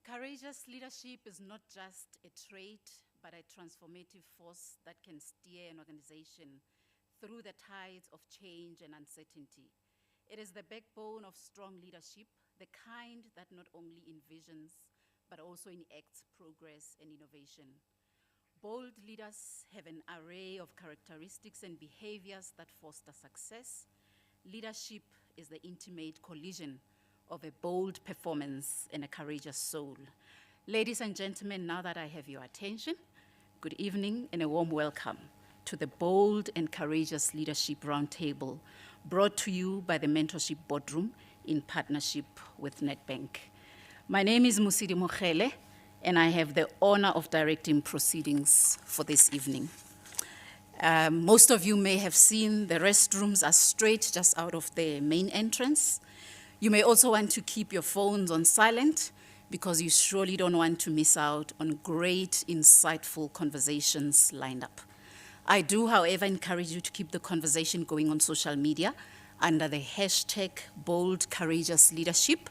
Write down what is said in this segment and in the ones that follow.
Courageous leadership is not just a trait, but a transformative force that can steer an organization through the tides of change and uncertainty. It is the backbone of strong leadership, the kind that not only envisions, but also enacts progress and innovation. Bold leaders have an array of characteristics and behaviors that foster success. Leadership is the intimate collision of a bold performance and a courageous soul. Ladies and gentlemen, now that I have your attention, good evening and a warm welcome to the Bold and Courageous Leadership Roundtable, brought to you by the Mentorship Boardroom in partnership with Nedbank. My name is Prof Mohale, and I have the honor of directing proceedings for this evening. Most of you may have seen the restrooms are straight just out of the main entrance. You may also want to keep your phones on silent because you surely don't want to miss out on great, insightful conversations lined up. I do, however, encourage you to keep the conversation going on social media under the hashtag Bold Courageous Leadership,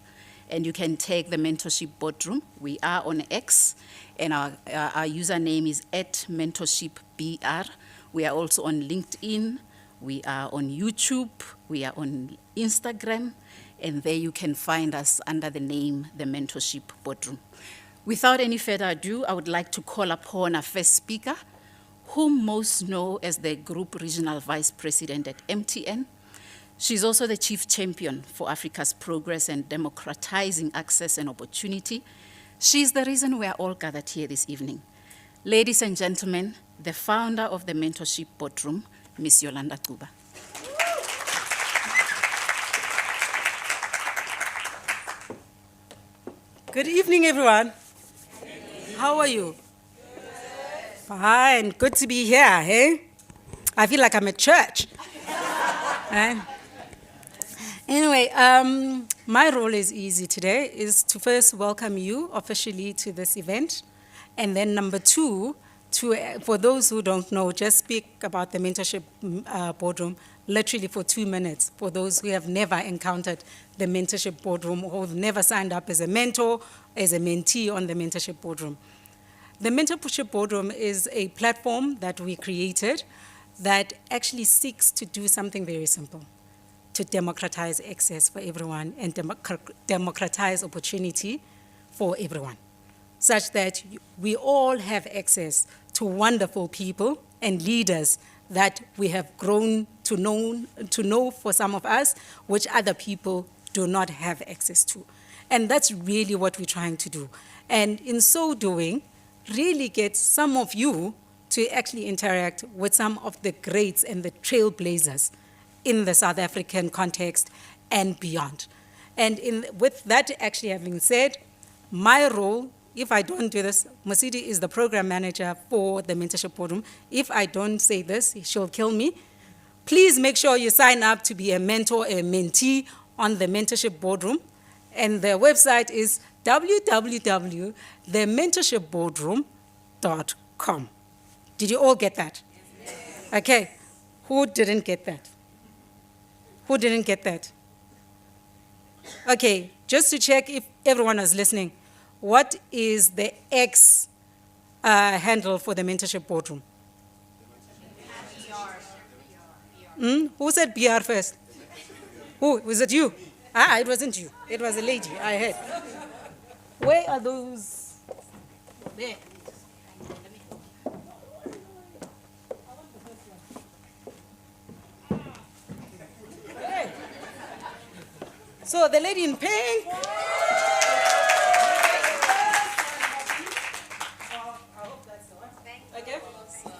and you can tag the Mentorship Boardroom. We are on X, and our username is @mentorshipbr. We are also on LinkedIn, we are on YouTube, we are on Instagram, and there you can find us under the name, the Mentorship Boardroom. Without any further ado, I would like to call upon our first speaker, whom most know as the Group Regional Vice President at MTN. She's also the Chief Champion for Africa's progress and democratizing access and opportunity. She's the reason we are all gathered here this evening. Ladies and gentlemen, the founder of the Mentorship Boardroom, Ms. Yolanda Kuba. Good evening, everyone. How are you? Good. Fine. Good to be here, hey? I feel like I'm at church. Anyway, my role is easy today, is to first welcome you officially to this event. And then number two, for those who don't know, just speak about the Mentorship Boardroom literally for 2 minutes, for those who have never encountered the Mentorship Boardroom or who've never signed up as a mentor, as a mentee on the Mentorship Boardroom. The Mentorship Boardroom is a platform that we created that actually seeks to do something very simple, to democratize access for everyone and democratize opportunity for everyone, such that we all have access to wonderful people and leaders that we have grown to know for some of us, which other people do not have access to. And that's really what we're trying to do. And in so doing, really get some of you to actually interact with some of the greats and the trailblazers in the South African context and beyond. And with that actually having said, my role, if I don't do this, Mosidi is the program manager for the Mentorship Boardroom. If I don't say this, she'll kill me. Please make sure you sign up to be a mentor, a mentee on the Mentorship Boardroom. And the website is www.thementorshipboardroom.com. Did you all get that? Yes. Okay. Who didn't get that? Who didn't get that? Okay, just to check if everyone is listening. What is the X handle for the Mentorship Boardroom? Who said BR first? Who? Was it you? It wasn't you. It was a lady I heard. Where are those? There. Hey. So the lady in pink. Okay.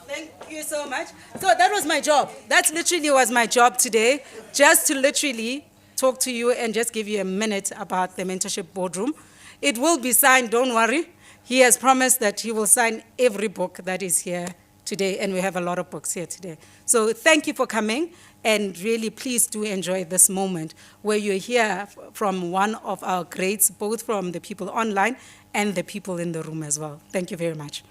Thank you so much. So that was my job. That literally was my job today, just to literally talk to you and just give you a minute about the Mentorship Boardroom. It will be signed, don't worry. He has promised that he will sign every book that is here today, and we have a lot of books here today. So thank you for coming, and really please do enjoy this moment where you hear from one of our greats, both from the people online and the people in the room as well. Thank you very much.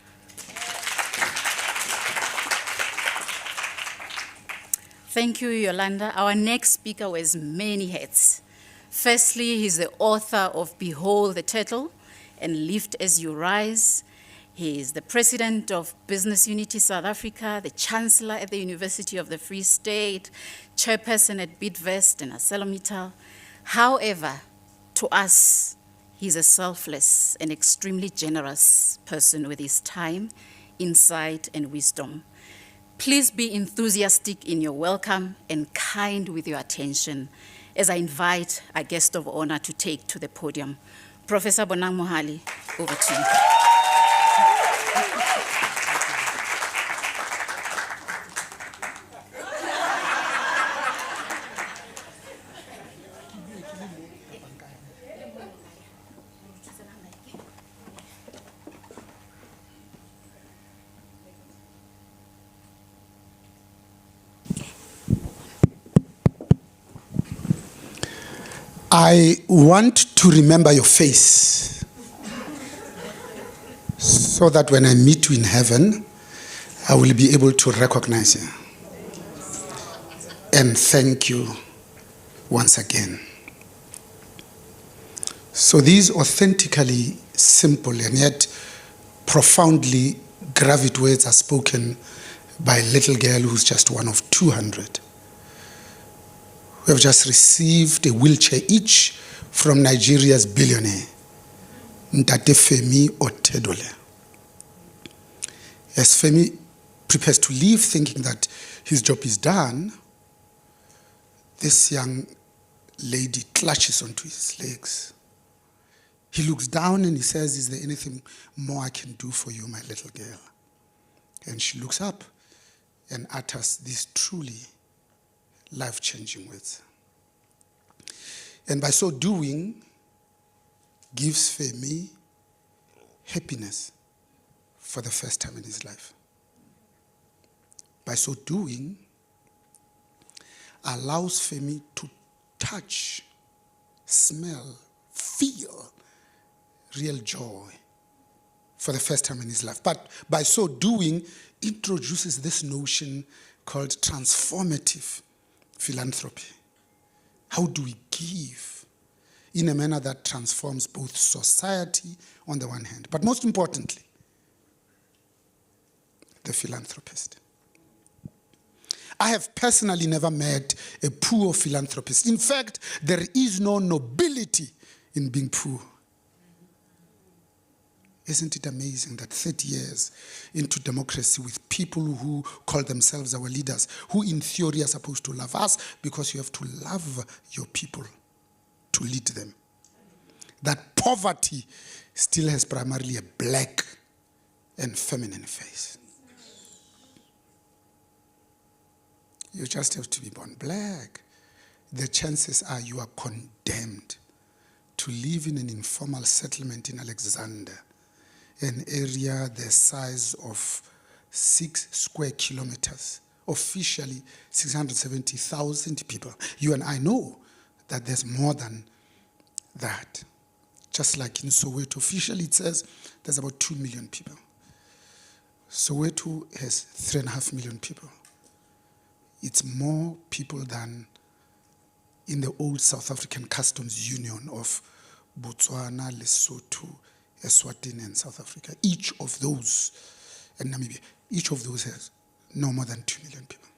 Thank you, Yolanda. Our next speaker wears many hats. Firstly, he's the author of Behold the Turtle, and Lift as You Rise. He is the president of Business Unity South Africa, the chancellor at the University of the Free State, chairperson at Bidvest and ArcelorMittal. However, to us, he's a selfless and extremely generous person with his time, insight, and wisdom. Please be enthusiastic in your welcome and kind with your attention as I invite our guest of honor to take to the podium. Professor Bonang Mohale, over to you. I want to remember your face so that when I meet you in heaven, I will be able to recognize you. And thank you once again. So these authentically simple and yet profoundly gravid words are spoken by a little girl who's just one of 200. We have just received a wheelchair each from Nigeria's billionaire, Ntate Femi Otedole. As Femi prepares to leave thinking that his job is done, this young lady clutches onto his legs. He looks down and he says, "Is there anything more I can do for you, my little girl?" And she looks up and utters these truly life-changing words. And by so doing, gives Femi happiness for the first time in his life. By so doing, allows Femi to touch, smell, feel real joy for the first time in his life. But by so doing, introduces this notion called transformative philanthropy. How do we give in a manner that transforms both society on the one hand, but most importantly, the philanthropist? I have personally never met a poor philanthropist. In fact, there is no nobility in being poor. Isn't it amazing that 30 years into democracy with people who call themselves our leaders, who in theory are supposed to love us because you have to love your people to lead them, that poverty still has primarily a black and feminine face. You just have to be born black. The chances are you are condemned to live in an informal settlement in Alexander, an area the size of 6 square kilometers, officially 670,000 people. You and I know that there's more than that. Just like in Soweto, officially it says there's about 2 million people. Soweto has 3.5 million people. It's more people than in the old South African Customs Union of Botswana, Lesotho, Eswatini, and South Africa. Each of those, and Namibia, each of those has no more than 2 million people.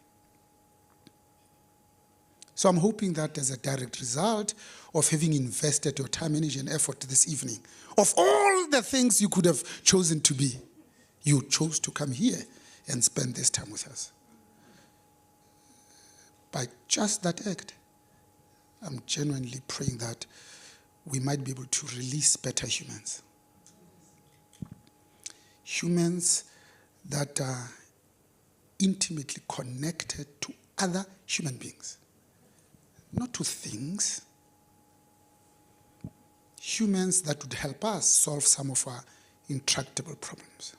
So I'm hoping that as a direct result of having invested your time, energy, and effort this evening, of all the things you could have chosen to be, you chose to come here and spend this time with us. By just that act, I'm genuinely praying that we might be able to release better humans. Humans that are intimately connected to other human beings, not to things. Humans that would help us solve some of our intractable problems.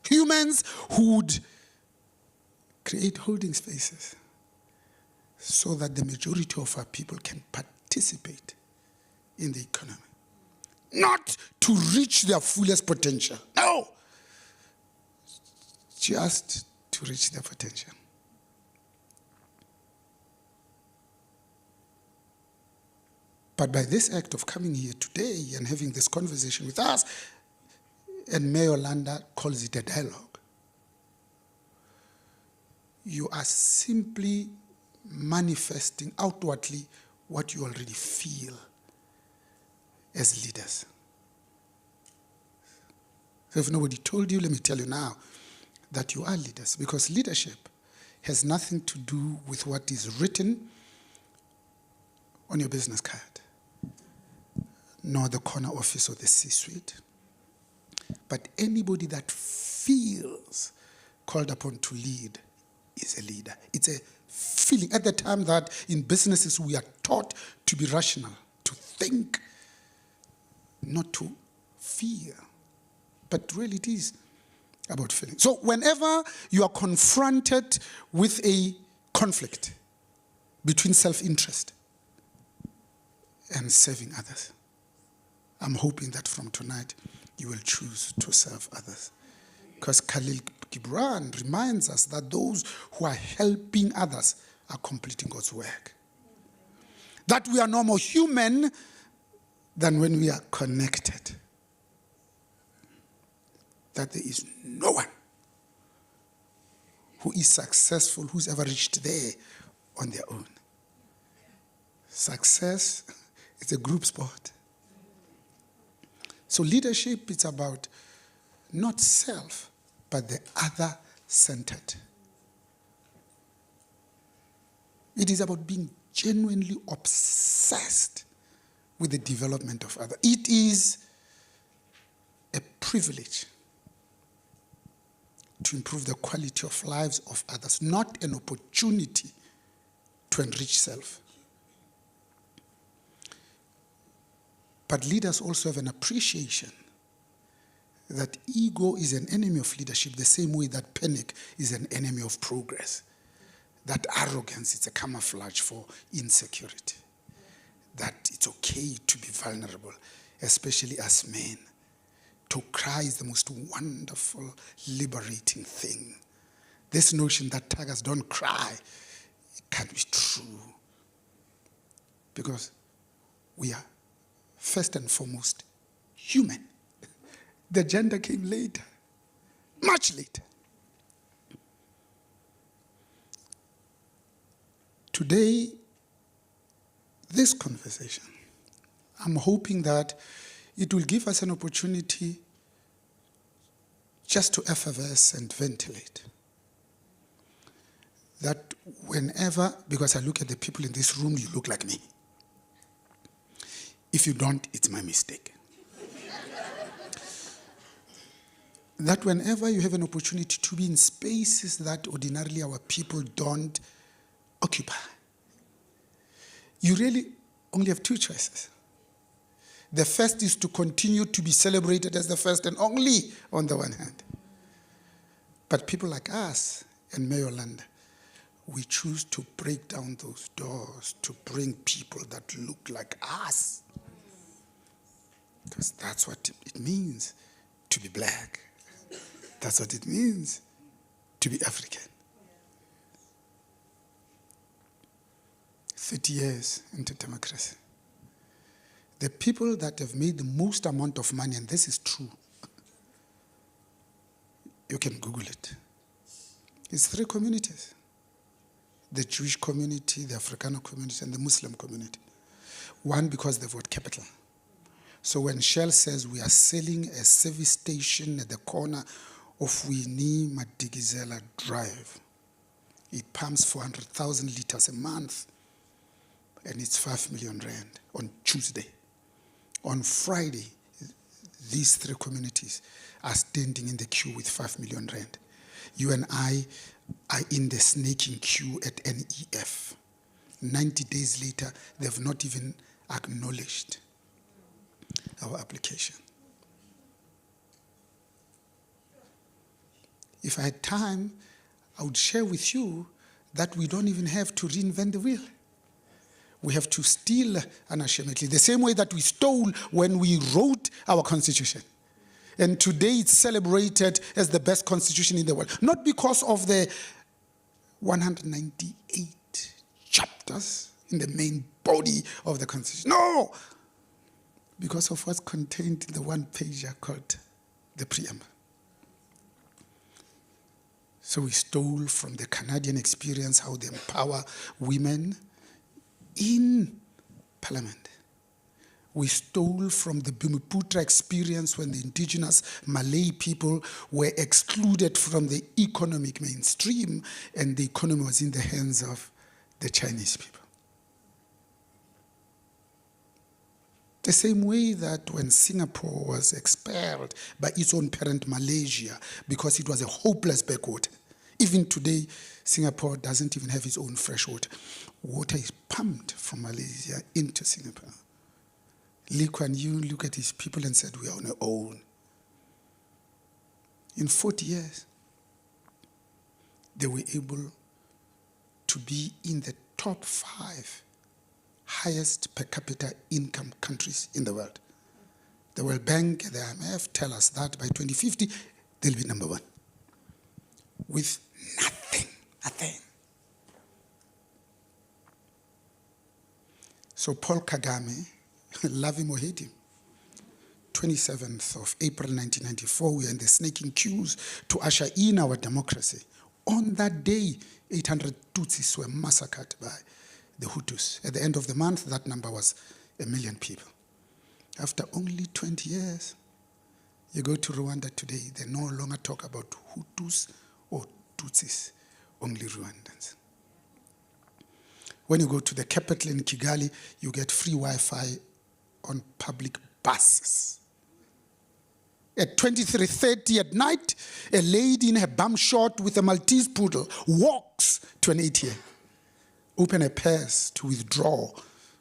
Humans who would create holding spaces so that the majority of our people can participate in the economy. Not to reach their fullest potential. No. Just to reach their potential. But by this act of coming here today and having this conversation with us, and Mayor Landa calls it a dialogue, you are simply manifesting outwardly what you already feel as leaders. So if nobody told you, let me tell you now that you are leaders, because leadership has nothing to do with what is written on your business card, nor the corner office or the C-suite. But anybody that feels called upon to lead is a leader. It's a feeling. At the time that in businesses we are taught to be rational, to think, not to fear. But really it is about feeling. So whenever you are confronted with a conflict between self-interest and serving others, I'm hoping that from tonight you will choose to serve others. Because Khalil Gibran reminds us that those who are helping others are completing God's work. That we are no more human than when we are connected. That there is no one who is successful, who's ever reached there on their own. Success is a group sport. So leadership is about not self, but the other-centered. It is about being genuinely obsessed with the development of others. It is a privilege to improve the quality of lives of others, not an opportunity to enrich self. But leaders also have an appreciation that ego is an enemy of leadership, the same way that panic is an enemy of progress. That arrogance is a camouflage for insecurity. That it's okay to be vulnerable, especially as men. To cry is the most wonderful, liberating thing. This notion that tigers don't cry, it can't be true. Because we are first and foremost human. The gender came later, much later. Today, this conversation, I'm hoping that it will give us an opportunity just to effervesce and ventilate. That whenever, because I look at the people in this room, you look like me. If you don't, it's my mistake. That whenever you have an opportunity to be in spaces that ordinarily our people don't occupy, you really only have two choices. The first is to continue to be celebrated as the first and only on the one hand. But people like us and Mayor Landa, we choose to break down those doors to bring people that look like us. Because that's what it means to be black. That's what it means to be African. 30 years into democracy. The people that have made the most amount of money, and this is true, you can Google it. It's three communities. The Jewish community, the Afrikaner community, and the Muslim community. One, because they've got capital. So when Shell says we are selling a service station at the corner of Winnie Madigizela Drive, it pumps 400,000 liters a month, and it's 5 million rand on Tuesday. On Friday, these three communities are standing in the queue with 5 million rand. You and I are in the snaking queue at NEF. 90 days later, they've not even acknowledged our application. If I had time, I would share with you that we don't even have to reinvent the wheel. We have to steal unashamedly, the same way that we stole when we wrote our constitution. And today it's celebrated as the best constitution in the world. Not because of the 198 chapters, in the main body of the Constitution. No! Because of what's contained in the one-pager called the preamble. So we stole from the Canadian experience how they empower women in Parliament. We stole from the Bumiputra experience when the indigenous Malay people were excluded from the economic mainstream and the economy was in the hands of the Chinese people. The same way that when Singapore was expelled by its own parent Malaysia because it was a hopeless backwater. Even today, Singapore doesn't even have its own fresh water. Water is pumped from Malaysia into Singapore. Lee Kuan Yew looked at his people and said, we are on our own. In 40 years, they were able to be in the top 5 highest per capita income countries in the world. The World Bank and the IMF tell us that by 2050, they'll be number 1. With nothing. So Paul Kagame, love him or hate him, 27th of April 1994, we are in the snaking queues to usher in our democracy. On that day, 800 Tutsis were massacred by the Hutus. At the end of the month, that number was 1 million people. After only 20 years, you go to Rwanda today, they no longer talk about Hutus or Tutsis, only Rwandans. When you go to the capital in Kigali, you get free Wi-Fi on public buses. At 23:30 at night, a lady in her bum short with a Maltese poodle walks to an ATM, open a purse to withdraw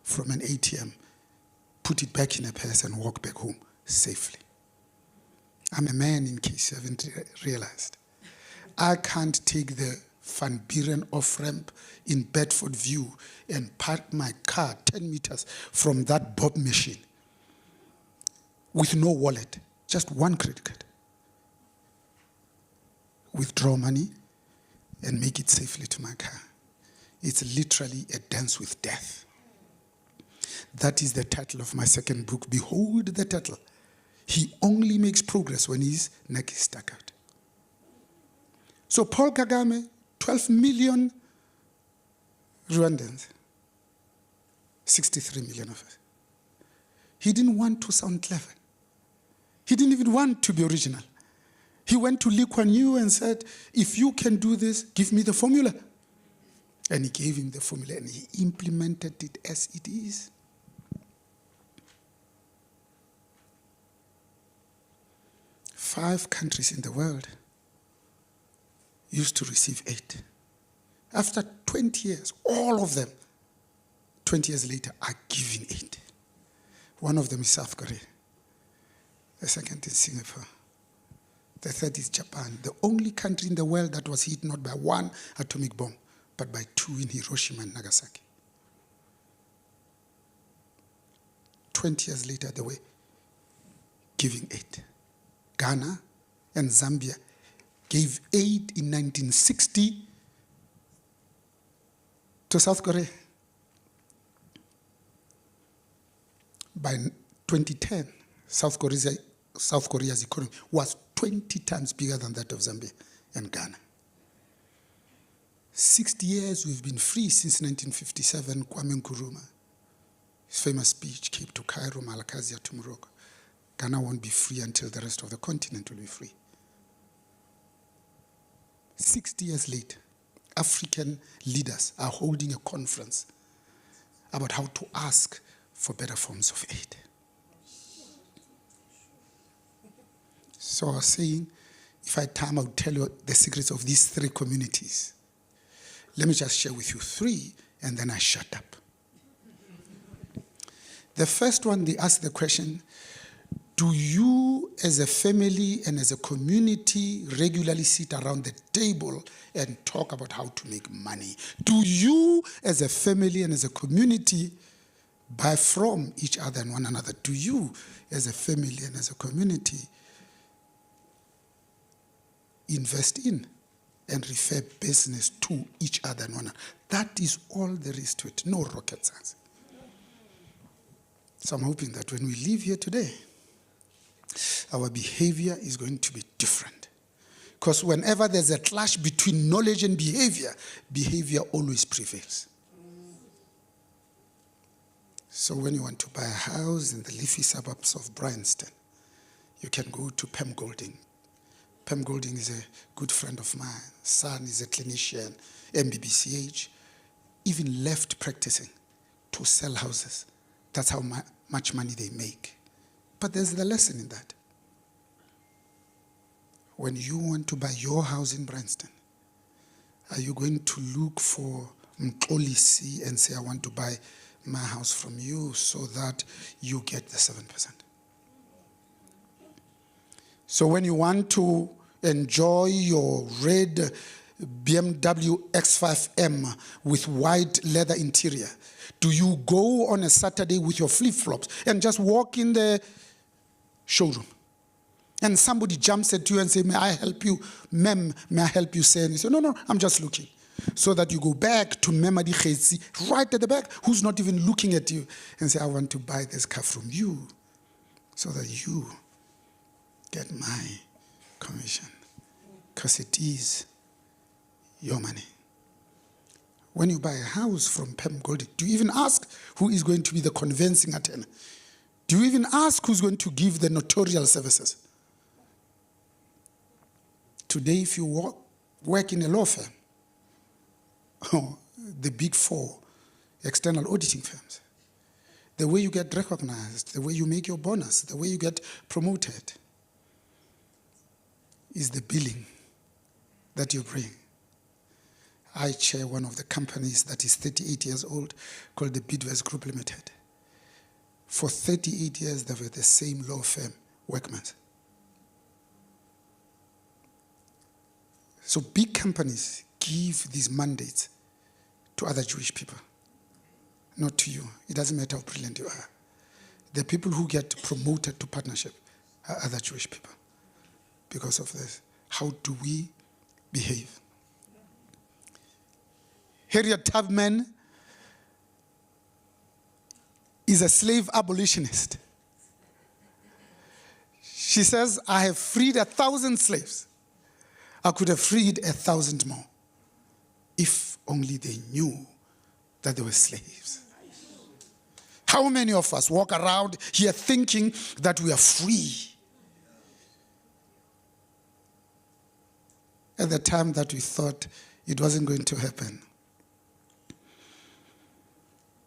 from an ATM, put it back in a purse and walk back home safely. I'm a man, in case you haven't realized. I can't take the Van Buren off-ramp in Bedford View and park my car 10 meters from that bob machine with no wallet, just one credit card. Withdraw money and make it safely to my car. It's literally a dance with death. That is the title of my second book. Behold the title. He only makes progress when his neck is stuck out. So Paul Kagame, 12 million Rwandans, 63 million of us. He didn't want to sound clever. He didn't even want to be original. He went to Lee Kuan Yew and said, if you can do this, give me the formula. And he gave him the formula and he implemented it as it is. Five countries in the world used to receive aid. After 20 years, all of them, 20 years later, are giving aid. One of them is South Korea. The second is Singapore. The third is Japan, the only country in the world that was hit not by one atomic bomb, but by 2 in Hiroshima and Nagasaki. 20 years later, they were giving aid. Ghana and Zambia gave aid in 1960 to South Korea. By 2010, South Korea's economy was 20 times bigger than that of Zambia and Ghana. 60 years we've been free since 1957, Kwame Nkrumah. His famous speech, Cape to Cairo, Malakazia to Morocco. Ghana won't be free until the rest of the continent will be free. 60 years later, African leaders are holding a conference about how to ask for better forms of aid. So I was saying, if I had time, I would tell you the secrets of these 3 communities. Let me just share with you 3, and then I shut up. The first one, they ask the question, do you as a family and as a community regularly sit around the table and talk about how to make money? Do you as a family and as a community buy from each other and one another? Do you as a family and as a community invest in and refer business to each other and one another? That is all there is to it. No rocket science. So I'm hoping that when we leave here today, our behavior is going to be different. Because whenever there's a clash between knowledge and behavior, behavior always prevails. So when you want to buy a house in the leafy suburbs of Bryanston, you can go to Pam Golding. Pam Golding is a good friend of mine. Son is a clinician, MBBCH, even left practicing to sell houses. That's how much money they make. But there's the lesson in that. When you want to buy your house in Bryanston, are you going to look for Mkolisi and say, I want to buy my house from you so that you get the 7%? So when you want to enjoy your red BMW X5M with white leather interior, do you go on a Saturday with your flip-flops and just walk in the showroom? And somebody jumps at you and says, may I help you? Ma'am, may I help you? Say, and you say, no, I'm just looking. So that you go back to Memadi Khezi, right at the back, who's not even looking at you, and say, I want to buy this car from you so that you get my commission. Because it is your money. When you buy a house from Pam Golding, do you even ask who is going to be the convincing attorney? Do you even ask who's going to give the notarial services? Today, if you work in a law firm, the big four external auditing firms, the way you get recognized, the way you make your bonus, the way you get promoted is the billing that you bring. I chair one of the companies that is 38 years old called the Bidvest Group Limited. For 38 years, they were the same law firm, Workmans. So big companies give these mandates to other Jewish people, not to you. It doesn't matter how brilliant you are. The people who get promoted to partnership are other Jewish people because of this. How do we behave? Harriet Tubman is a slave abolitionist. She says, I have freed 1,000 slaves. I could have freed 1,000 more if only they knew that they were slaves. How many of us walk around here thinking that we are free at the time that we thought it wasn't going to happen?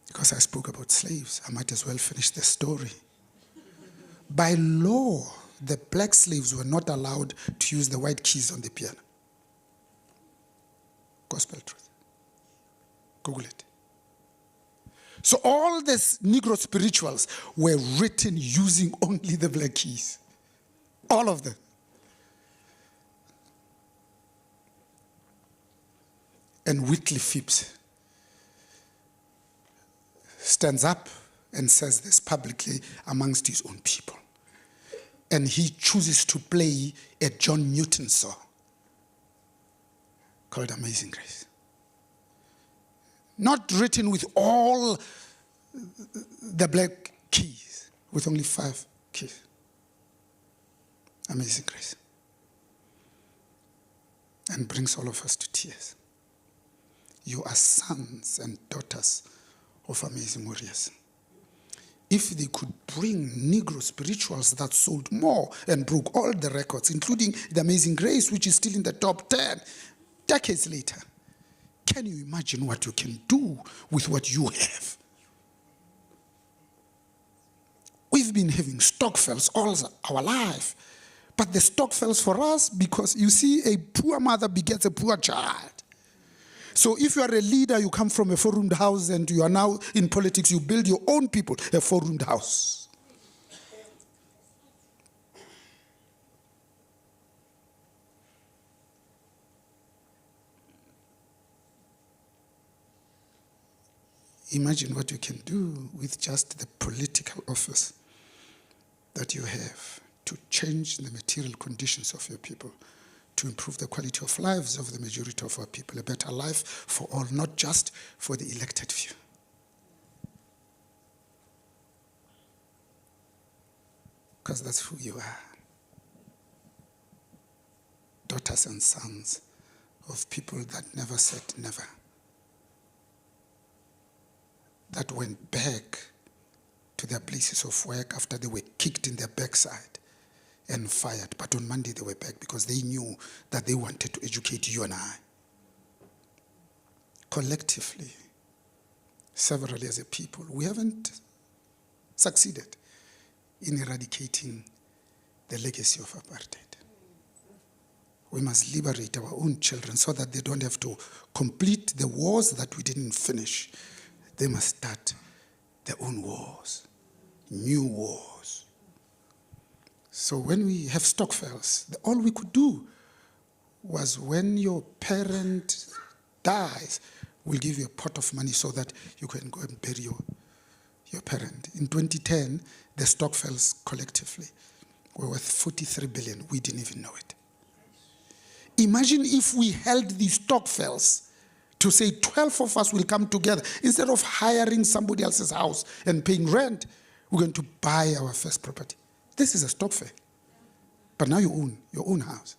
Because I spoke about slaves, I might as well finish the story. By law, the black slaves were not allowed to use the white keys on the piano. Gospel truth. Google it. So all these Negro spirituals were written using only the black keys. All of them. And Whitley Phipps stands up and says this publicly amongst his own people. And he chooses to play a John Newton song called Amazing Grace. Not written with all the black keys, with only 5 keys. Amazing Grace. And brings all of us to tears. You are sons and daughters of amazing warriors. If they could bring Negro spirituals that sold more and broke all the records, including the Amazing Grace, which is still in the top 10, decades later, can you imagine what you can do with what you have? We've been having Stokvels all our life, but the Stokvels for us, because you see, a poor mother begets a poor child. So if you are a leader, you come from a four-roomed house and you are now in politics, you build your own people a four-roomed house. Imagine what you can do with just the political office that you have to change the material conditions of your people, to improve the quality of lives of the majority of our people, a better life for all, not just for the elected few. Because that's who you are. Daughters and sons of people that never said never. That went back to their places of work after they were kicked in their backside and fired. But on Monday they were back because they knew that they wanted to educate you and I. Collectively, severally as a people, we haven't succeeded in eradicating the legacy of apartheid. We must liberate our own children so that they don't have to complete the wars that we didn't finish. They must start their own wars, new wars. So when we have Stokvels, all we could do was when your parent dies, we'll give you a pot of money so that you can go and bury your parent. In 2010, the Stokvels collectively were worth 43 billion. We didn't even know it. Imagine if we held these Stokvels to say 12 of us will come together. Instead of hiring somebody else's house and paying rent, we're going to buy our first property. This is a Stokvel. But now you own your own house.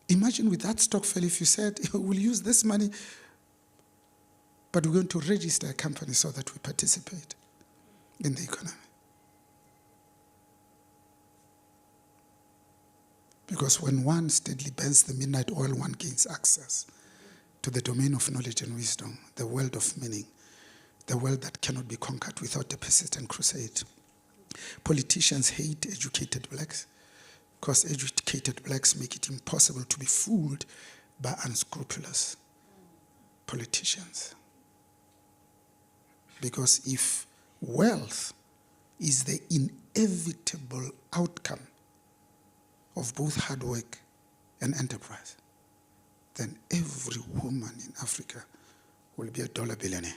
Imagine with that Stokvel if you said, we'll use this money, but we're going to register a company so that we participate in the economy. Because when one steadily burns the midnight oil, one gains access to the domain of knowledge and wisdom, the world of meaning, the world that cannot be conquered without a persistent crusade. Politicians hate educated blacks because educated blacks make it impossible to be fooled by unscrupulous politicians. Because if wealth is the inevitable outcome of both hard work and enterprise, then every woman in Africa will be a dollar billionaire.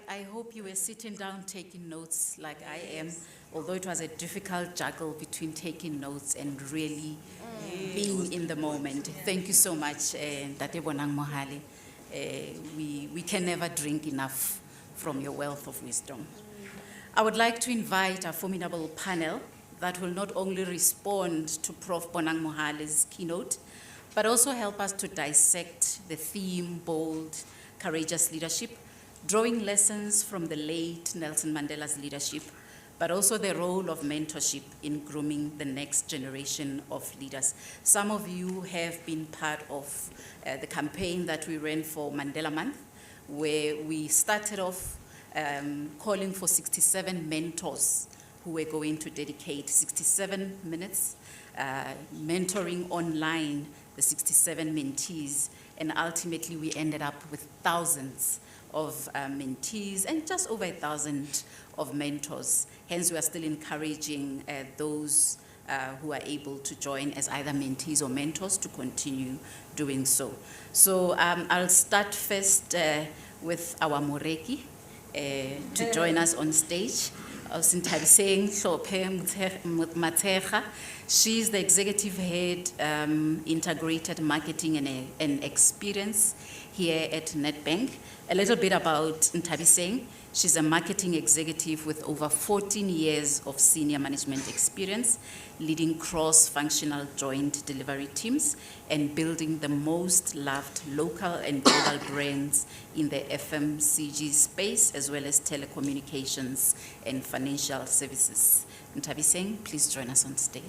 I hope you were sitting down taking notes like I am, although it was a difficult juggle between taking notes and really being in the moment. Thank you so much, Prof Bonang Mohale. We can never drink enough from your wealth of wisdom. I would like to invite a formidable panel that will not only respond to Prof Bonang Mohale's keynote, but also help us to dissect the theme, bold, courageous leadership, drawing lessons from the late Nelson Mandela's leadership, but also the role of mentorship in grooming the next generation of leaders. Some of you have been part of the campaign that we ran for Mandela Month, where we started off calling for 67 mentors who were going to dedicate 67 minutes mentoring online the 67 mentees, and ultimately we ended up with thousands of mentees and just over 1,000 of mentors. Hence, we are still encouraging those who are able to join as either mentees or mentors to continue doing so. So I'll start first with our Moreki to join us on stage. She's the executive head, integrated marketing and experience here at Nedbank. A little bit about Ntabiseng. She's a marketing executive with over 14 years of senior management experience, leading cross-functional joint delivery teams and building the most loved local and global brands in the FMCG space, as well as telecommunications and financial services. Ntabiseng, please join us on stage.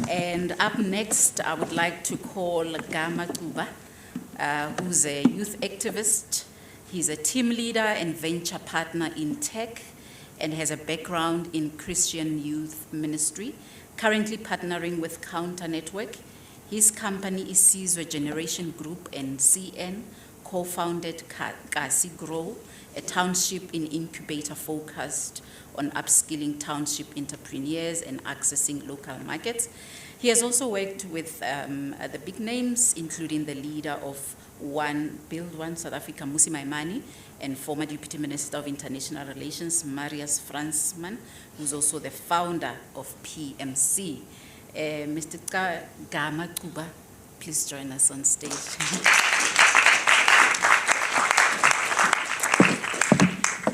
And up next, I would like to call Gama Kuba, who's a youth activist. He's a team leader and venture partner in tech and has a background in Christian youth ministry, currently partnering with Counter Network. His company is Sizwe Generation Group and CN, co-founded Kasi Grow, a township in incubator focused on upskilling township entrepreneurs and accessing local markets. He has also worked with the big names, including the leader of Build One South Africa, Mmusi Maimane, and former Deputy Minister of International Relations, Marius Fransman, who's also the founder of PMC. Mr. Gama Kuba, please join us on stage.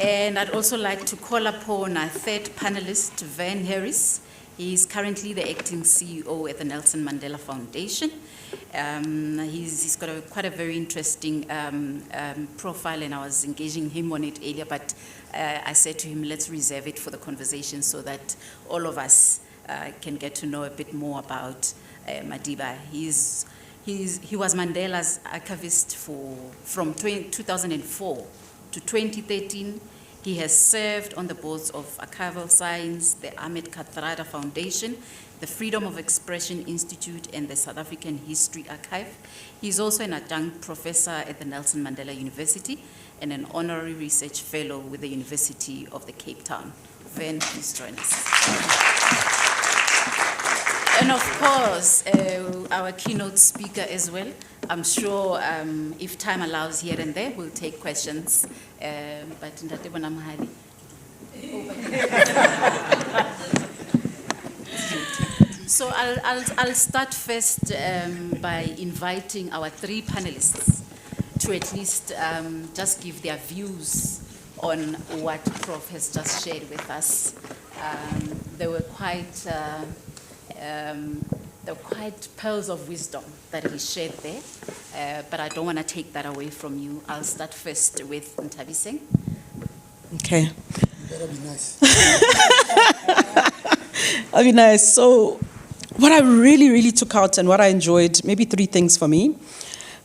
And I'd also like to call upon our third panelist, Van Harris. He is currently the acting CEO at the Nelson Mandela Foundation. He's got quite a very interesting profile, and I was engaging him on it earlier, but I said to him, let's reserve it for the conversation so that all of us can get to know a bit more about Madiba. He was Mandela's archivist from 2004 to 2013. He has served on the boards of Archival Science, the Ahmed Kathrada Foundation, the Freedom of Expression Institute, and the South African History Archive. He's also an adjunct professor at the Nelson Mandela University and an honorary research fellow with the University of the Cape Town. Van, please join us. And of course, our keynote speaker as well. I'm sure if time allows here and there, we'll take questions. But Prof Bonang Mohale. So I'll start first by inviting our three panelists to at least just give their views on what Prof has just shared with us. They were quite pearls of wisdom that he shared there, but I don't want to take that away from you. I'll start first with Ntabiseng. Okay. You better be nice. That'd be nice. So what I really took out and what I enjoyed, maybe three things for me.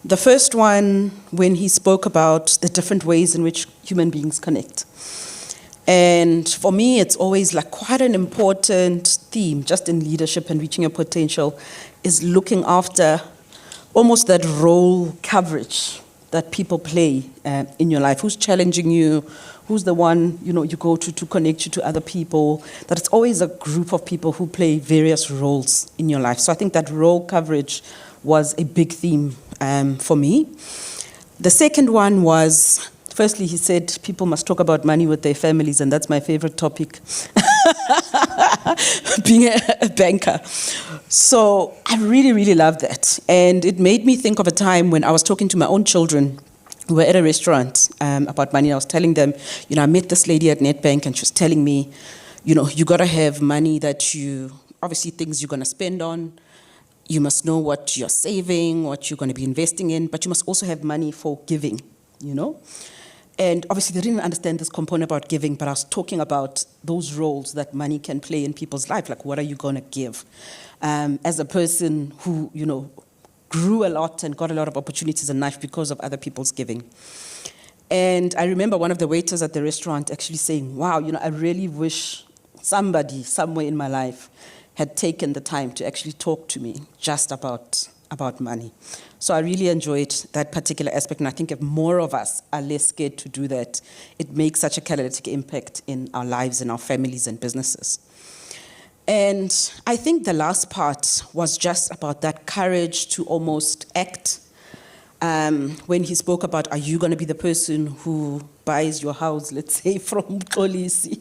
The first one, when he spoke about the different ways in which human beings connect. And for me, it's always like quite an important theme, just in leadership and reaching your potential, is looking after almost that role coverage that people play in your life. Who's challenging you? Who's the one you go to connect you to other people? That it's always a group of people who play various roles in your life. So I think that role coverage was a big theme for me. The second one was, firstly, he said people must talk about money with their families, and that's my favorite topic, being a banker. So I really love that. And it made me think of a time when I was talking to my own children. We were at a restaurant about money. I was telling them, I met this lady at Nedbank, and she was telling me, you got to have money that obviously things you're going to spend on. You must know what you're saving, what you're going to be investing in, but you must also have money for giving, And obviously they didn't understand this component about giving, but I was talking about those roles that money can play in people's life, like what are you going to give? As a person who, grew a lot and got a lot of opportunities in life because of other people's giving. And I remember one of the waiters at the restaurant actually saying, wow, I really wish somebody somewhere in my life had taken the time to actually talk to me just about money. So I really enjoyed that particular aspect, and I think if more of us are less scared to do that, it makes such a catalytic impact in our lives, in our families and businesses. And I think the last part was just about that courage to almost act. When he spoke about, are you going to be the person who buys your house, let's say, from Xolisi?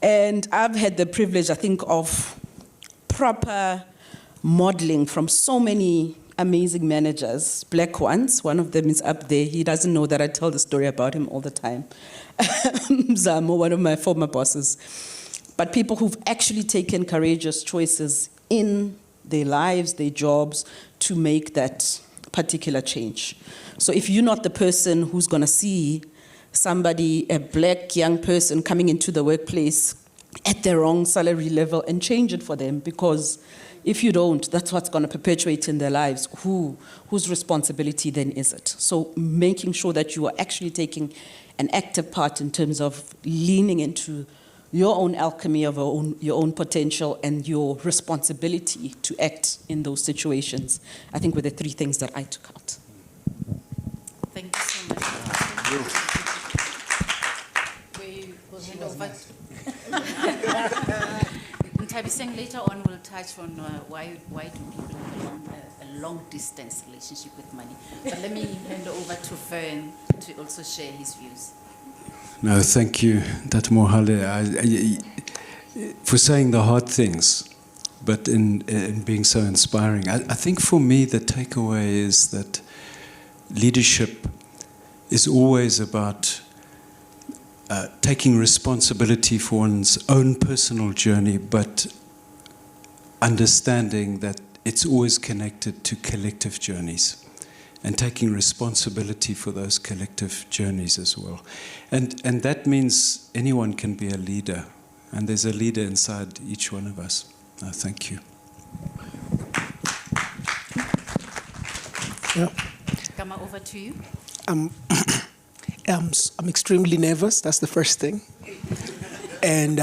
And I've had the privilege, I think, of proper modeling from so many amazing managers, black ones. One of them is up there. He doesn't know that I tell the story about him all the time. Zamo, one of my former bosses. But people who've actually taken courageous choices in their lives, their jobs, to make that particular change. So if you're not the person who's going to see somebody, a black young person coming into the workplace at the wrong salary level and change it for them, because if you don't, that's what's going to perpetuate in their lives. Whose responsibility then is it? So making sure that you are actually taking an active part in terms of leaning into your own alchemy of your own potential and your responsibility to act in those situations, I think were the three things that I took out. Thank you so much. We will hand over. Ntabiseng, later on we'll touch on why do people have a long distance relationship with money. But let me hand over to Vern to also share his views. No, thank you, Dr. Mohale, for saying the hard things, but in being so inspiring. I think for me the takeaway is that leadership is always about taking responsibility for one's own personal journey, but understanding that it's always connected to collective journeys and taking responsibility for those collective journeys as well. And that means anyone can be a leader, and there's a leader inside each one of us. Thank you. Yeah. Gama, over to you. I'm extremely nervous, that's the first thing. And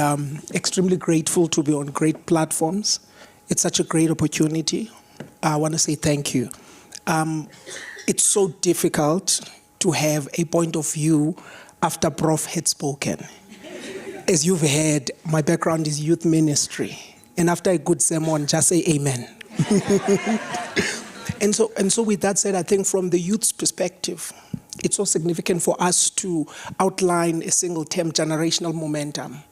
extremely grateful to be on great platforms. It's such a great opportunity. I want to say thank you. It's so difficult to have a point of view after Prof had spoken. As you've heard, my background is youth ministry. And after a good sermon, just say amen. And so with that said, I think from the youth's perspective, it's so significant for us to outline a single term, generational momentum.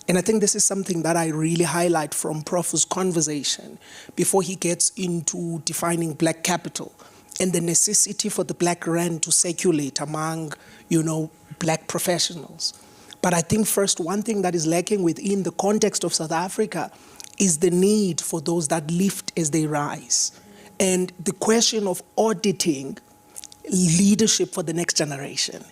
And I think this is something that I really highlight from Prof's conversation before he gets into defining black capital and the necessity for the black rand to circulate among, black professionals. But I think first, one thing that is lacking within the context of South Africa is the need for those that lift as they rise. And the question of auditing leadership for the next generation.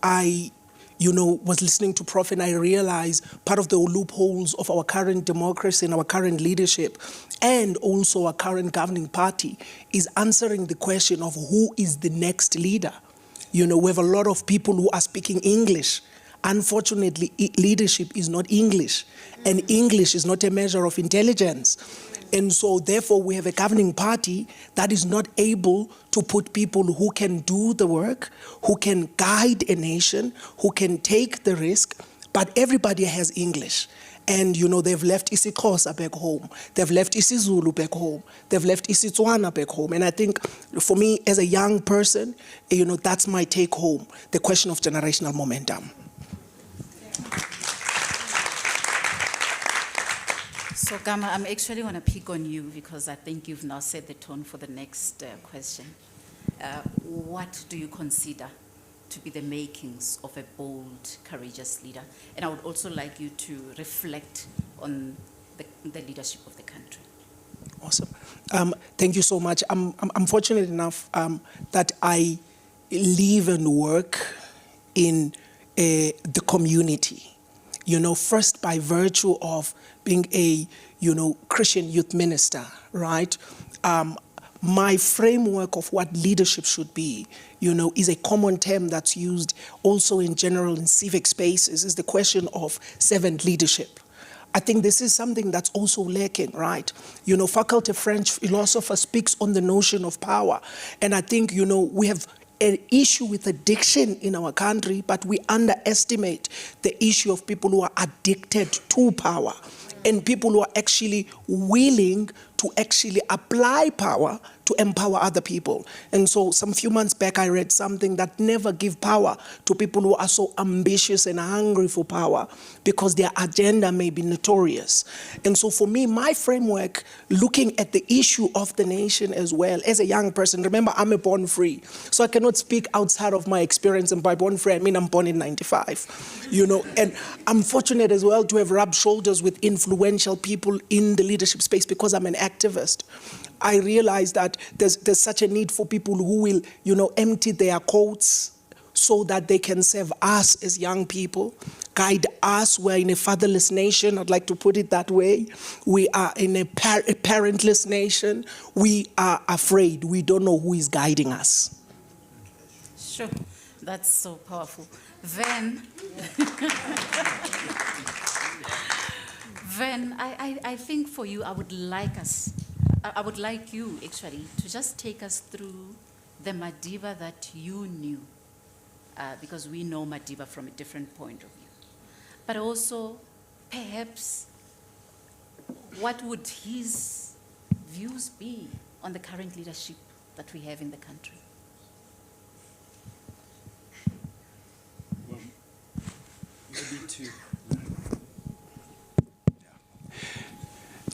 I was listening to Prof and I realized part of the loopholes of our current democracy and our current leadership and also our current governing party is answering the question of who is the next leader. We have a lot of people who are speaking English. Unfortunately, leadership is not English, and English is not a measure of intelligence. And so, therefore, we have a governing party that is not able to put people who can do the work, who can guide a nation, who can take the risk, but everybody has English. And, they've left isiXhosa back home. They've left isiZulu back home. They've left isiTswana back home. And I think, for me, as a young person, that's my take home, the question of generational momentum. So, Gama, I'm actually going to pick on you because I think you've now set the tone for the next question. What do you consider to be the makings of a bold, courageous leader? And I would also like you to reflect on the leadership of the country. Awesome. Thank you so much. I'm fortunate enough that I live and work in the community. First by virtue of being a, Christian youth minister, right? My framework of what leadership should be, is a common term that's used also in general in civic spaces, is the question of servant leadership. I think this is something that's also lacking, right? Faculty French philosopher speaks on the notion of power. And I think, we have an issue with addiction in our country, but we underestimate the issue of people who are addicted to power and people who are actually willing to actually apply power to empower other people. And so some few months back, I read something that never give power to people who are so ambitious and hungry for power because their agenda may be notorious. And so for me, my framework, looking at the issue of the nation as well, as a young person, remember, I'm a born free. So I cannot speak outside of my experience. And by born free, I mean I'm born in 95, and I'm fortunate as well to have rubbed shoulders with influential people in the leadership space because I'm an activist. I realize that there's such a need for people who will, empty their coats so that they can serve us as young people, guide us. We're in a fatherless nation, I'd like to put it that way. We are in a parentless nation. We are afraid. We don't know who is guiding us. Sure, that's so powerful. Then, I think for you, I would like you actually to just take us through the Madiba that you knew, because we know Madiba from a different point of view, but also perhaps what would his views be on the current leadership that we have in the country?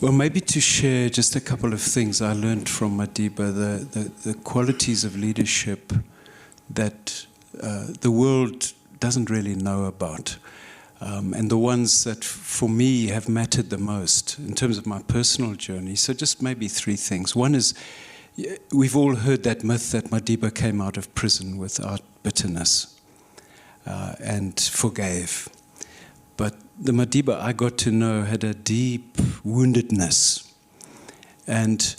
Well, maybe to share just a couple of things I learned from Madiba, the qualities of leadership that the world doesn't really know about, and the ones that for me have mattered the most in terms of my personal journey. So just maybe three things. One is, we've all heard that myth that Madiba came out of prison without bitterness and forgave. But the Madiba I got to know had a deep woundedness. And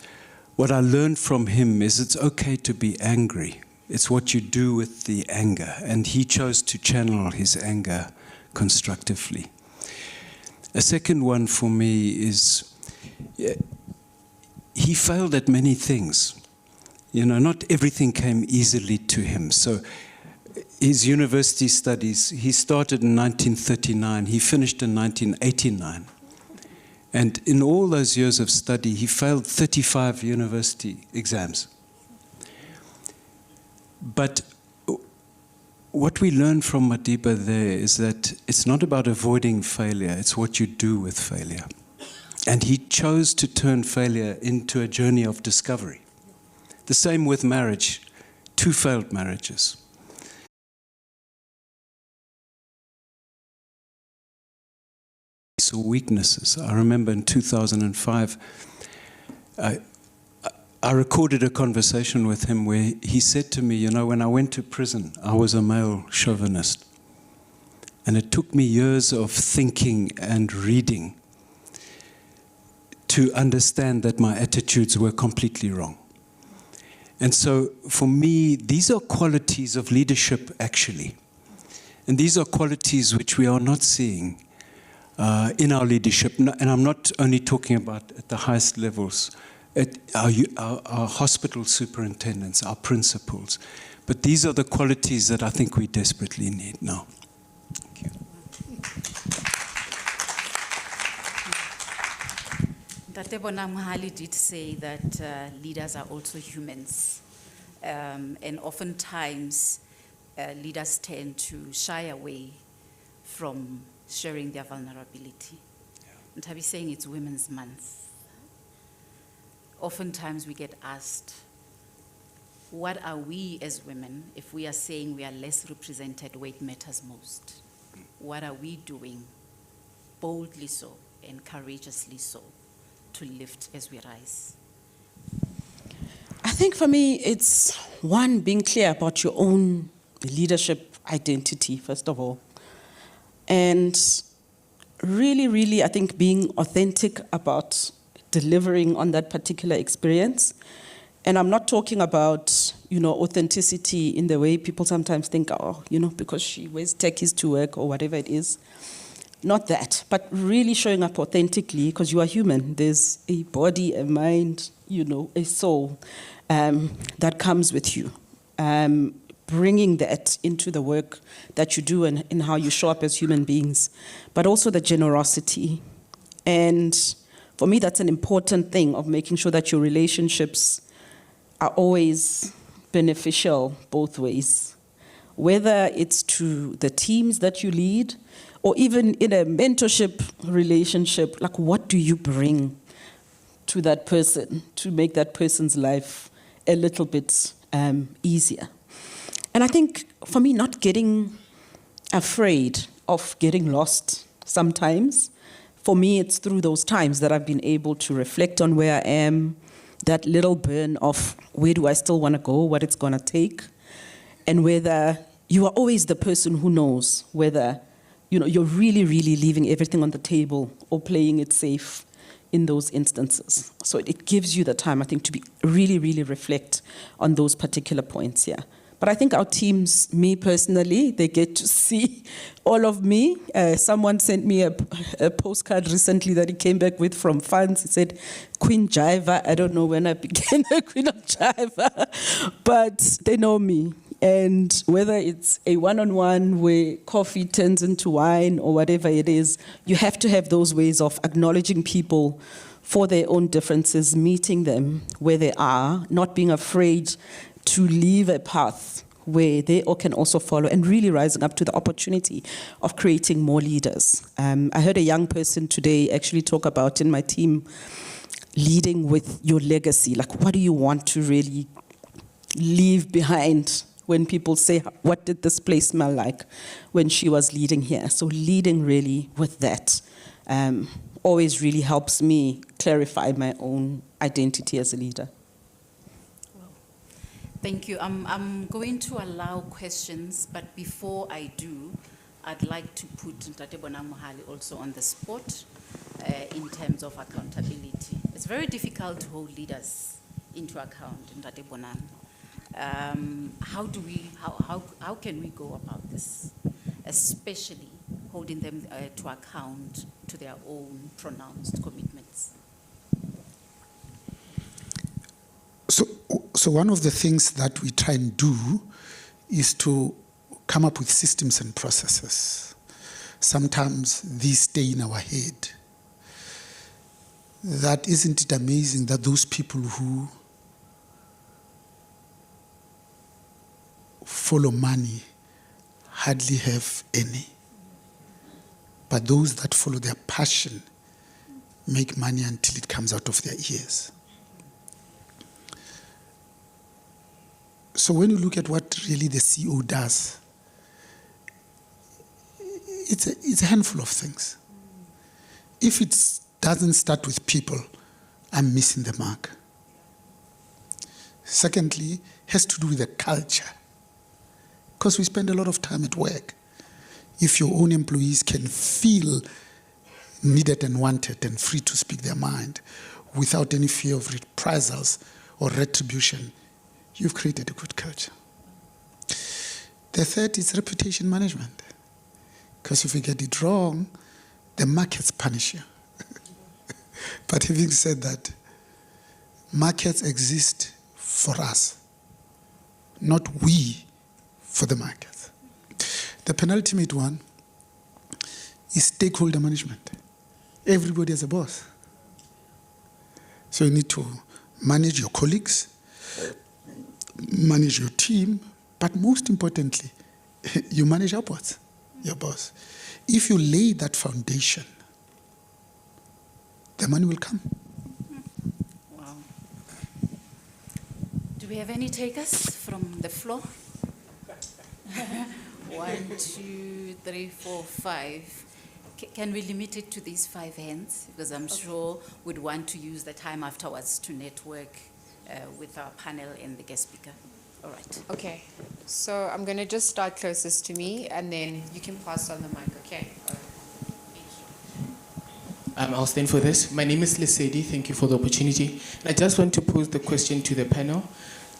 what I learned from him is it's okay to be angry. It's what you do with the anger. And he chose to channel his anger constructively. A second one for me is he failed at many things. You know, not everything came easily to him. So his university studies, he started in 1939, he finished in 1989. And in all those years of study, he failed 35 university exams. But what we learn from Madiba there is that it's not about avoiding failure, it's what you do with failure. And he chose to turn failure into a journey of discovery. The same with marriage, 2 failed marriages. Or weaknesses. I remember in 2005, I recorded a conversation with him where he said to me, you know, when I went to prison, I was a male chauvinist. And it took me years of thinking and reading to understand that my attitudes were completely wrong. And so for me, these are qualities of leadership, actually. And these are qualities which we are not seeing in our leadership, and I'm not only talking about at the highest levels, at our hospital superintendents, our principals, but these are the qualities that I think we desperately need now. Thank you. Prof Bonang Mohale did say that leaders are also humans, and oftentimes leaders tend to shy away from sharing their vulnerability. And Tabi saying it's Women's Month. Oftentimes we get asked, what are we as women if we are saying we are less represented where it matters most? What are we doing, boldly so and courageously so, to lift as we rise? I think for me, it's one, being clear about your own leadership identity, first of all. And really, really, I think being authentic about delivering on that particular experience. And I'm not talking about, you know, authenticity in the way people sometimes think, oh, you know, because she wears techies to work or whatever it is. Not that, but really showing up authentically, because you are human. There's a body, a mind, you know, a soul that comes with you. Bringing that into the work that you do and in how you show up as human beings, but also the generosity. And for me, that's an important thing of making sure that your relationships are always beneficial both ways, whether it's to the teams that you lead or even in a mentorship relationship. Like, what do you bring to that person to make that person's life a little bit easier? And I think, for me, not getting afraid of getting lost sometimes. For me, it's through those times that I've been able to reflect on where I am, that little burn of where do I still want to go, what it's going to take, and whether you are always the person who knows whether, you know, you're really, really leaving everything on the table or playing it safe in those instances. So it gives you the time, I think, to be really, really reflect on those particular points, yeah. But I think our teams, me personally, they get to see all of me. Someone sent me a postcard recently that he came back with from funds. He said, Queen Jiva. I don't know when I became the Queen of Jiva, but they know me. And whether it's a one-on-one where coffee turns into wine or whatever it is, you have to have those ways of acknowledging people for their own differences, meeting them where they are, not being afraid to leave a path where they can also follow, and really rising up to the opportunity of creating more leaders. I heard a young person today actually talk about in my team, leading with your legacy. Like, what do you want to really leave behind when people say, what did this place smell like when she was leading here? So leading really with that always really helps me clarify my own identity as a leader. Thank you. I'm going to allow questions, but before I do, I'd like to put Prof Bonang Mohale also on the spot in terms of accountability. It's very difficult to hold leaders into account, Prof Bonang. How can we go about this, especially holding them to account to their own pronounced commitments? So one of the things that we try and do is to come up with systems and processes. Sometimes these stay in our head. That isn't it amazing that those people who follow money hardly have any, but those that follow their passion make money until it comes out of their ears. So when you look at what really the CEO does, it's a handful of things. If it doesn't start with people, I'm missing the mark. Secondly, has to do with the culture. Because we spend a lot of time at work. If your own employees can feel needed and wanted and free to speak their mind without any fear of reprisals or retribution, you've created a good culture. The third is reputation management. Because if you get it wrong, the markets punish you. But having said that, markets exist for us, not we for the markets. The penultimate one is stakeholder management. Everybody has a boss. So you need to manage your colleagues, manage your team, but most importantly, you manage upwards, your boss. If you lay that foundation, the money will come. Wow. Do we have any takers from the floor? 1, 2, 3, 4, 5. Can we limit it to these 5 hands? Because I'm sure we'd want to use the time afterwards to network with our panel and the guest speaker. All right. Okay, so I'm going to just start closest to me, and then you can pass on the mic, okay? I'll stand for this. My name is Lesedi. Thank you for the opportunity. I just want to pose the question to the panel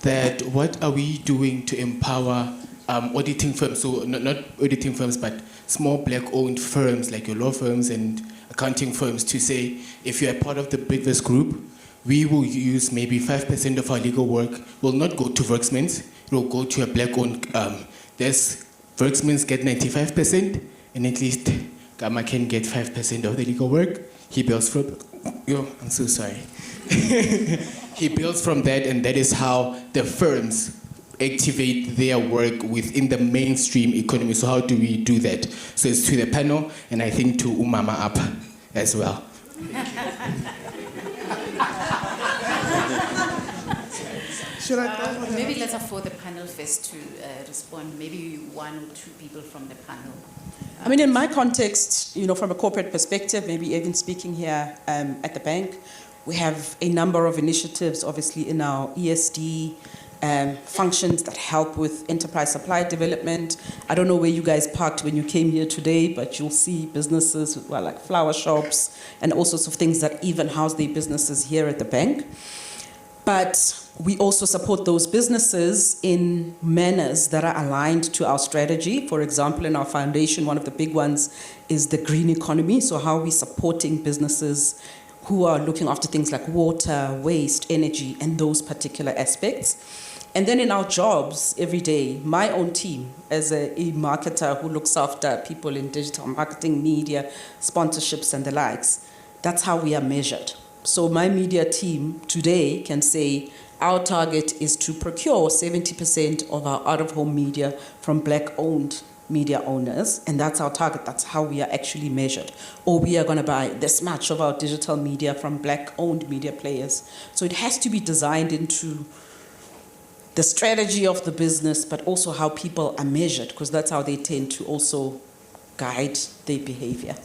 that what are we doing to empower auditing firms, so not auditing firms, but small black-owned firms like your law firms and accounting firms to say, if you're a part of the Bidvest group, we will use maybe 5% of our legal work will not go to Worksmans, it will go to a black-owned, there's Worksmans get 95%, and at least Gamma can get 5% of the legal work. He builds from, I'm so sorry. He builds from that, and that is how the firms activate their work within the mainstream economy. So how do we do that? So it's to the panel, and I think to Umama up as well. Should I Maybe let's afford the panel first to respond. Maybe 1 or 2 people from the panel. I mean, in my context, from a corporate perspective, maybe even speaking here at the bank, we have a number of initiatives, obviously, in our ESD functions that help with enterprise supply development. I don't know where you guys parked when you came here today, but you'll see businesses like flower shops and all sorts of things that even house their businesses here at the bank. But we also support those businesses in manners that are aligned to our strategy. For example, in our foundation, one of the big ones is the green economy. So how are we supporting businesses who are looking after things like water, waste, energy, and those particular aspects. And then in our jobs every day, my own team as a marketer who looks after people in digital marketing, media, sponsorships, and the likes, that's how we are measured. So my media team today can say our target is to procure 70% of our out-of-home media from Black-owned media owners, and that's our target. That's how we are actually measured. Or we are going to buy this much of our digital media from Black-owned media players. So it has to be designed into the strategy of the business, but also how people are measured, because that's how they tend to also guide their behavior.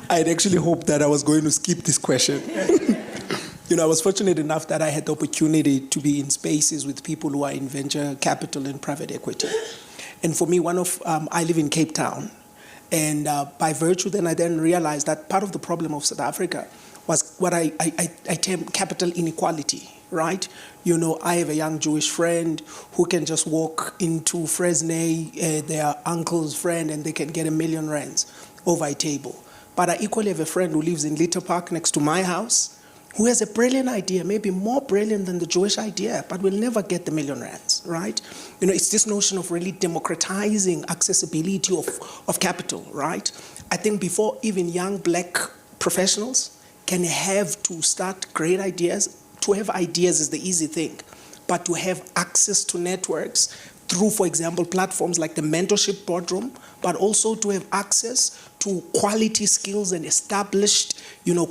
I'd actually hoped that I was going to skip this question. I was fortunate enough that I had the opportunity to be in spaces with people who are in venture capital and private equity. And for me, I live in Cape Town. And by virtue, I then realized that part of the problem of South Africa was what I term capital inequality, right? I have a young Jewish friend who can just walk into Fresnay, their uncle's friend, and they can get R1 million over a table. But I equally have a friend who lives in Little Park next to my house, who has a brilliant idea, maybe more brilliant than the Jewish idea, but will never get the R1 million, right? It's this notion of really democratizing accessibility of capital, right? I think before even young Black professionals can have to start great ideas, to have ideas is the easy thing, but to have access to networks through, for example, platforms like the Mentorship Boardroom, but also to have access to quality skills and established,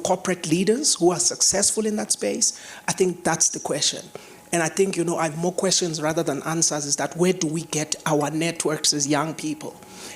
corporate leaders who are successful in that space. I think that's the question. And I think, I have more questions rather than answers, is that where do we get our networks as young people?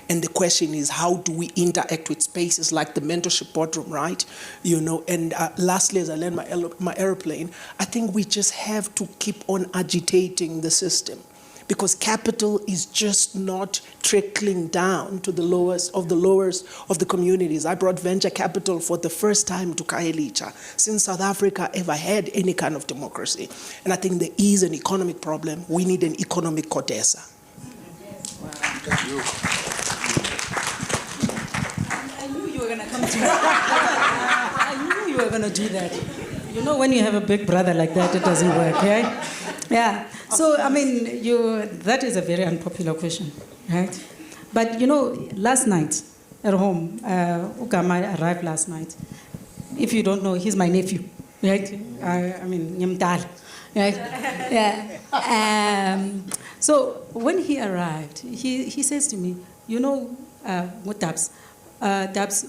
And the question is, how do we interact with spaces like the Mentorship Boardroom, right? And lastly, as I land my airplane, I think we just have to keep on agitating the system, because capital is just not trickling down to the lowest of the communities. I brought venture capital for the first time to Khayelitsha since South Africa ever had any kind of democracy. And I think there is an economic problem. We need an economic CODESA. Wow. Thank you. I knew you were going to come to me. I knew you were going to do that. When you have a big brother like that, it doesn't work, right? Yeah. So, that is a very unpopular question, right? But, last night at home, Ukama arrived last night. If you don't know, he's my nephew, right? Nyamdal, right? Yeah. So, when he arrived, he says to me, what Dabs? Dabs,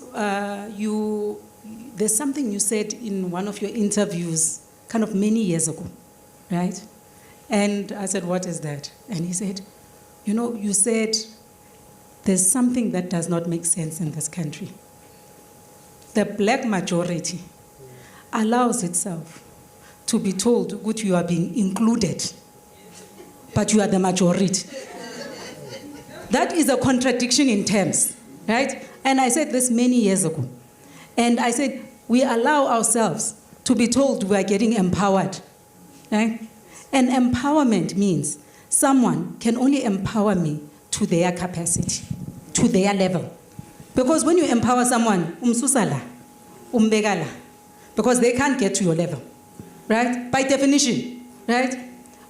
there's something you said in one of your interviews kind of many years ago, right? And I said, what is that? And he said, you said there's something that does not make sense in this country. The Black majority allows itself to be told that you are being included, but you are the majority. That is a contradiction in terms, right? And I said this many years ago. And I said, we allow ourselves to be told we are getting empowered, right? And empowerment means someone can only empower me to their capacity, to their level. Because when you empower someone, umsusala, umbegala, because they can't get to your level, right? By definition, right?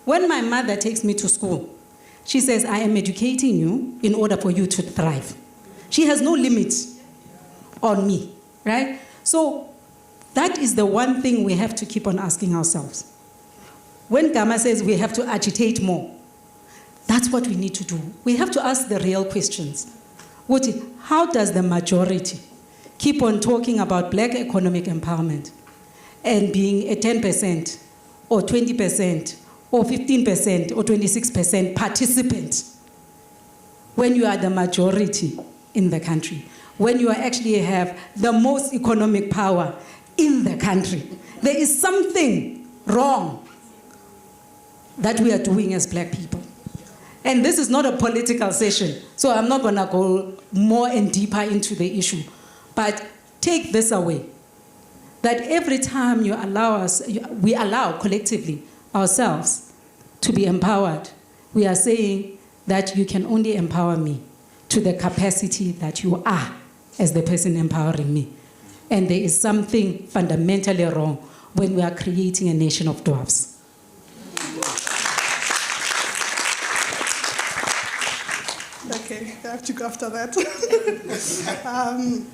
When my mother takes me to school, she says, I am educating you in order for you to thrive. She has no limit on me, right? So that is the one thing we have to keep on asking ourselves. When Gama says we have to agitate more, that's what we need to do. We have to ask the real questions. How does the majority keep on talking about Black economic empowerment and being a 10% or 20% or 15% or 26% participant when you are the majority in the country, when you actually have the most economic power in the country? There is something wrong that we are doing as Black people. And this is not a political session, so I'm not going to go more and deeper into the issue. But take this away, that every time you allow us, we allow collectively ourselves to be empowered, we are saying that you can only empower me to the capacity that you are as the person empowering me. And there is something fundamentally wrong when we are creating a nation of dwarfs. Okay, I have to go after that.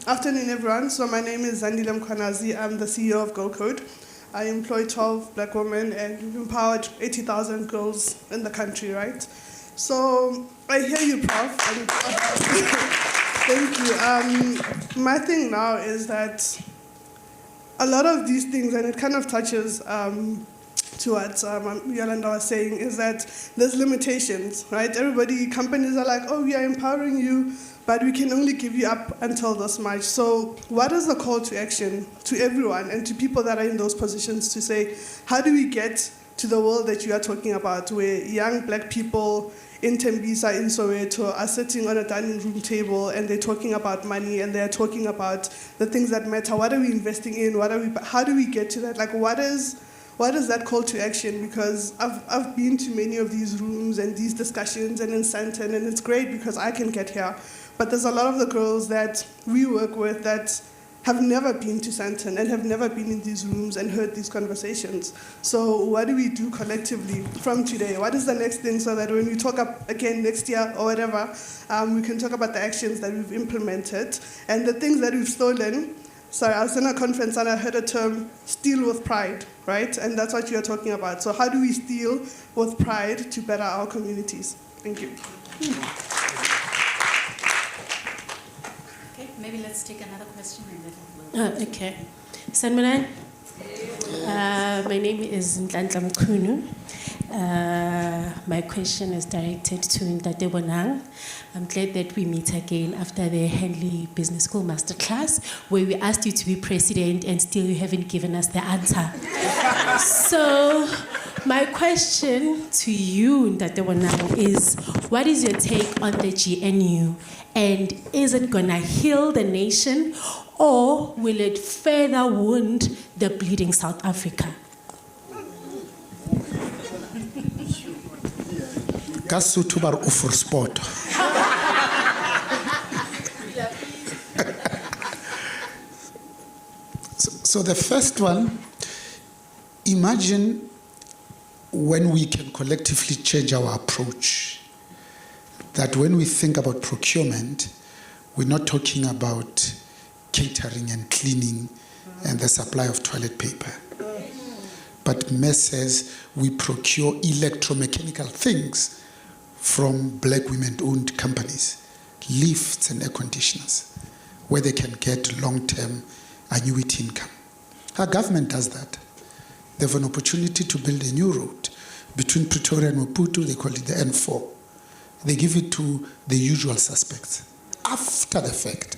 Afternoon, everyone. So my name is Zandile Mkhwanazi. I'm the CEO of Girl Code. I employ 12 black women and we've empowered 80,000 girls in the country, right? So I hear you, Prof. And, thank you. My thing now is that a lot of these things, and it kind of touches to what Yolanda was saying, is that there's limitations, right? Companies are like, oh, we are empowering you, but we can only give you up until this much. So what is the call to action to everyone and to people that are in those positions to say, how do we get to the world that you are talking about, where young black people in Tembisa, in Soweto, are sitting on a dining room table and they're talking about money and they're talking about the things that matter. What are we investing in? How do we get to that? Like, what is that call to action? Because I've been to many of these rooms and these discussions and in Santon, and it's great because I can get here. But there's a lot of the girls that we work with that have never been to Santon and have never been in these rooms and heard these conversations. So what do we do collectively from today? What is the next thing so that when we talk up again next year or whatever, we can talk about the actions that we've implemented and the things that we've stolen. Sorry, I was in a conference and I heard a term, steal with pride, right? And that's what you're talking about. So how do we steal with pride to better our communities? Thank you. Okay, maybe let's take another question and then we'll... Okay. Sanibonani. My name is Nhlanhla Mkhunu. My question is directed to Ntate Bonang. I'm glad that we meet again after the Henley Business School Masterclass, where we asked you to be president and still you haven't given us the answer. So my question to you, Ntate Bonang, is what is your take on the GNU? And is it going to heal the nation, or will it further wound the bleeding South Africa? So the first one, imagine when we can collectively change our approach. That when we think about procurement, we're not talking about catering and cleaning and the supply of toilet paper. But messes, we procure electromechanical things from black women-owned companies, lifts and air conditioners, where they can get long-term annuity income. Our government does that. They have an opportunity to build a new road between Pretoria and Maputo. They call it the N4. They give it to the usual suspects. After the fact,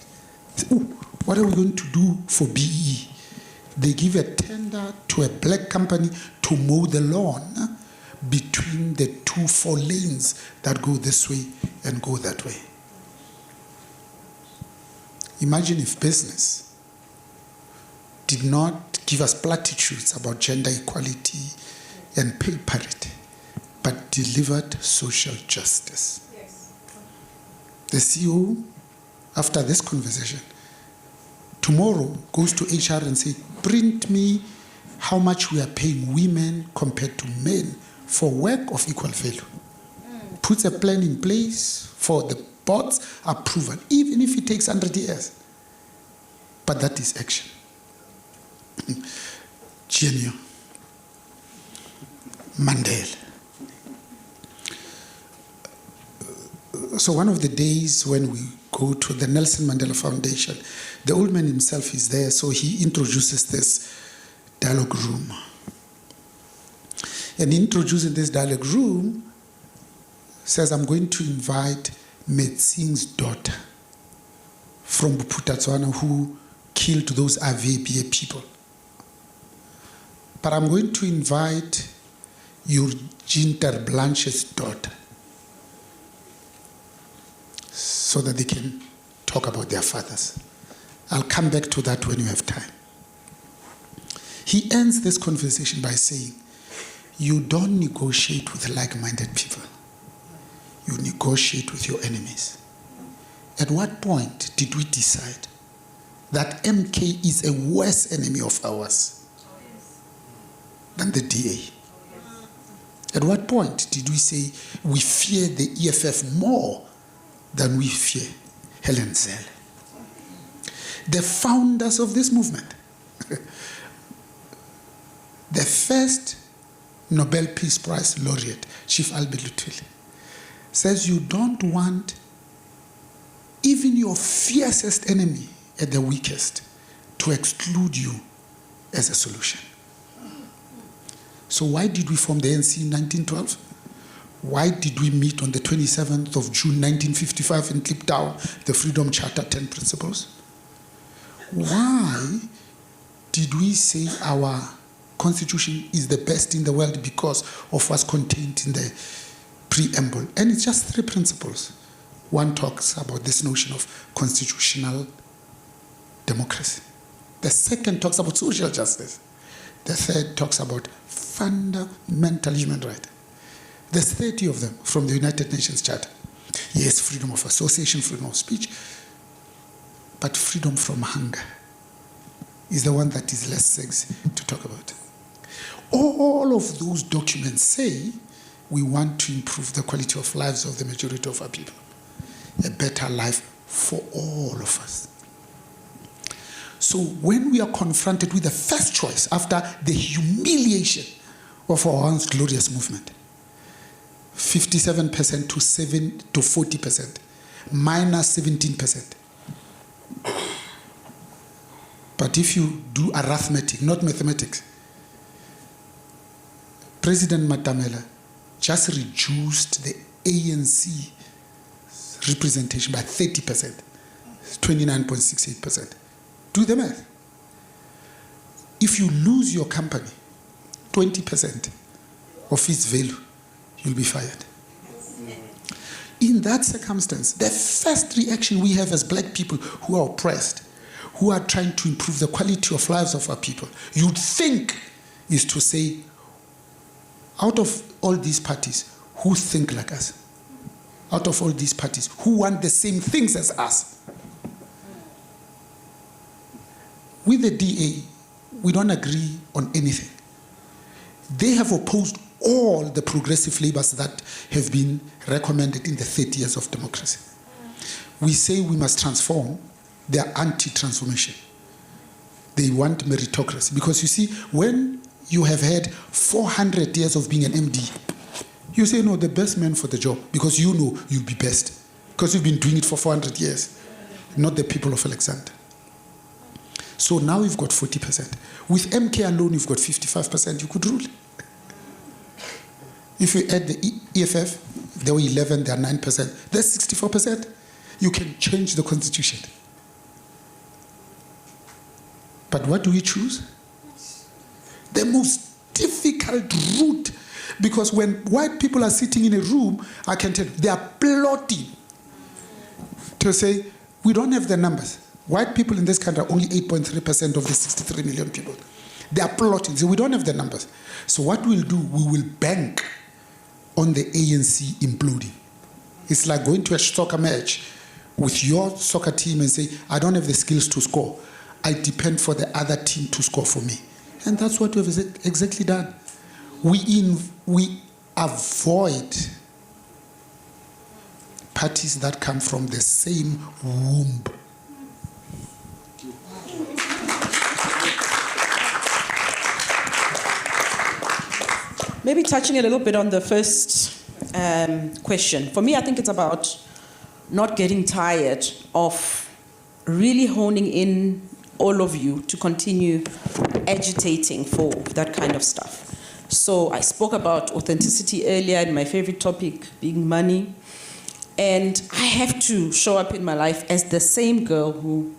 what are we going to do for BE? They give a tender to a black company to mow the lawn between the 4 lanes that go this way and go that way. Imagine if business did not give us platitudes about gender equality and pay parity, but delivered social justice. Yes. The CEO, after this conversation, tomorrow goes to HR and says, print me how much we are paying women compared to men for work of equal value. Puts a plan in place for the board's approval, even if it takes 100 years. But that is action. GNU. Mandela. So one of the days when we go to the Nelson Mandela Foundation, the old man himself is there, so he introduces this dialogue room. And introducing this dialogue room, says, I'm going to invite Metsing's daughter from Buputatswana who killed those AVBA people. But I'm going to invite Eugene Terblanche's daughter so that they can talk about their fathers. I'll come back to that when you have time. He ends this conversation by saying, you don't negotiate with like-minded people. You negotiate with your enemies. At what point did we decide that MK is a worse enemy of ours than the DA? At what point did we say we fear the EFF more than we fear Helen Zell? The founders of this movement, the first Nobel Peace Prize laureate, Chief Albert Lutuli, says you don't want even your fiercest enemy at the weakest to exclude you as a solution. So why did we form the ANC in 1912? Why did we meet on the 27th of June 1955 and clip down the Freedom Charter 10 principles? Why did we say our constitution is the best in the world because of what's contained in the preamble? And it's just 3 principles. One talks about this notion of constitutional democracy. The second talks about social justice. The third talks about fundamental human rights. There's 30 of them from the United Nations Charter. Yes, freedom of association, freedom of speech, but freedom from hunger is the one that is less sexy to talk about. All of those documents say we want to improve the quality of lives of the majority of our people. A better life for all of us. So when we are confronted with the first choice after the humiliation of our once glorious movement, 57% to 40%, minus 17%. But if you do arithmetic, not mathematics, President Matamela just reduced the ANC representation by 30%, 29.68%. Do the math. If you lose your company, 20% of its value, you'll be fired. In that circumstance, the first reaction we have as black people who are oppressed, who are trying to improve the quality of lives of our people, you'd think is to say, out of all these parties, who think like us? Out of all these parties, who want the same things as us? With the DA, we don't agree on anything. They have opposed all the progressive labors that have been recommended in the 30 years of democracy. We say we must transform. They are anti-transformation. They want meritocracy. Because you see, when you have had 400 years of being an MD, you say, no, the best man for the job, because you know you'll be best. Because you've been doing it for 400 years, not the people of Alexander. So now you've got 40%. With MK alone, you've got 55%. You could rule. If you add the EFF, there were 11, there are 9%. There's 64%. You can change the constitution. But what do we choose? The most difficult route. Because when white people are sitting in a room, I can tell you, they are plotting to say, we don't have the numbers. White people in this country are only 8.3% of the 63 million people. They are plotting. So we don't have the numbers. So what we'll do, we will bank on the ANC imploding. It's like going to a soccer match with your soccer team and say, I don't have the skills to score. I depend for the other team to score for me. And that's what we've exactly done. We avoid parties that come from the same womb. Maybe touching a little bit on the first question. For me, I think it's about not getting tired of really honing in all of you to continue agitating for that kind of stuff. So I spoke about authenticity earlier, and my favorite topic being money. And I have to show up in my life as the same girl who,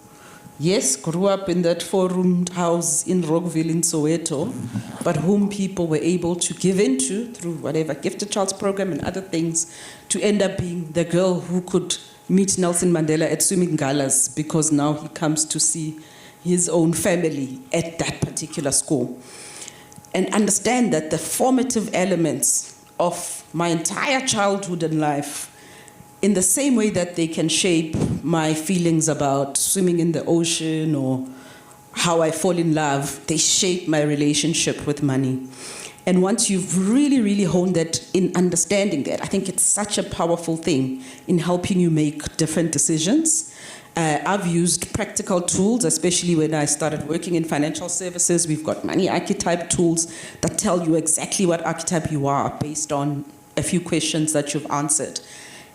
yes, grew up in that 4-roomed house in Rockville in Soweto, but whom people were able to give into through whatever gifted child's program and other things to end up being the girl who could meet Nelson Mandela at swimming galas because now he comes to see his own family at that particular school. And understand that the formative elements of my entire childhood and life, in the same way that they can shape my feelings about swimming in the ocean or how I fall in love, they shape my relationship with money. And once you've really, really honed that in understanding that, I think it's such a powerful thing in helping you make different decisions. I've used practical tools, especially when I started working in financial services. We've got money archetype tools that tell you exactly what archetype you are based on a few questions that you've answered.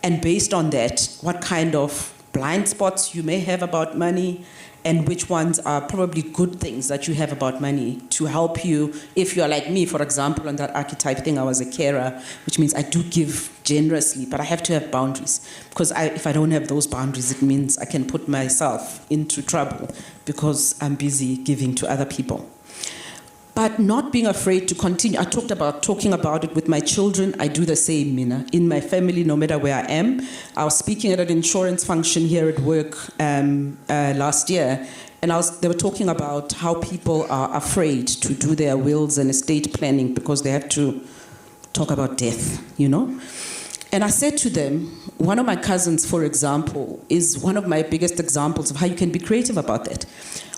And based on that, what kind of blind spots you may have about money and which ones are probably good things that you have about money to help you. If you're like me, for example, on that archetype thing, I was a carer, which means I do give generously, but I have to have boundaries. Because if I don't have those boundaries, it means I can put myself into trouble because I'm busy giving to other people. But not being afraid to continue. I talked about talking about it with my children. I do the same, Mina. In my family, no matter where I am. I was speaking at an insurance function here at work last year, and they were talking about how people are afraid to do their wills and estate planning because they have to talk about death, you know? And I said to them, one of my cousins, for example, is one of my biggest examples of how you can be creative about that.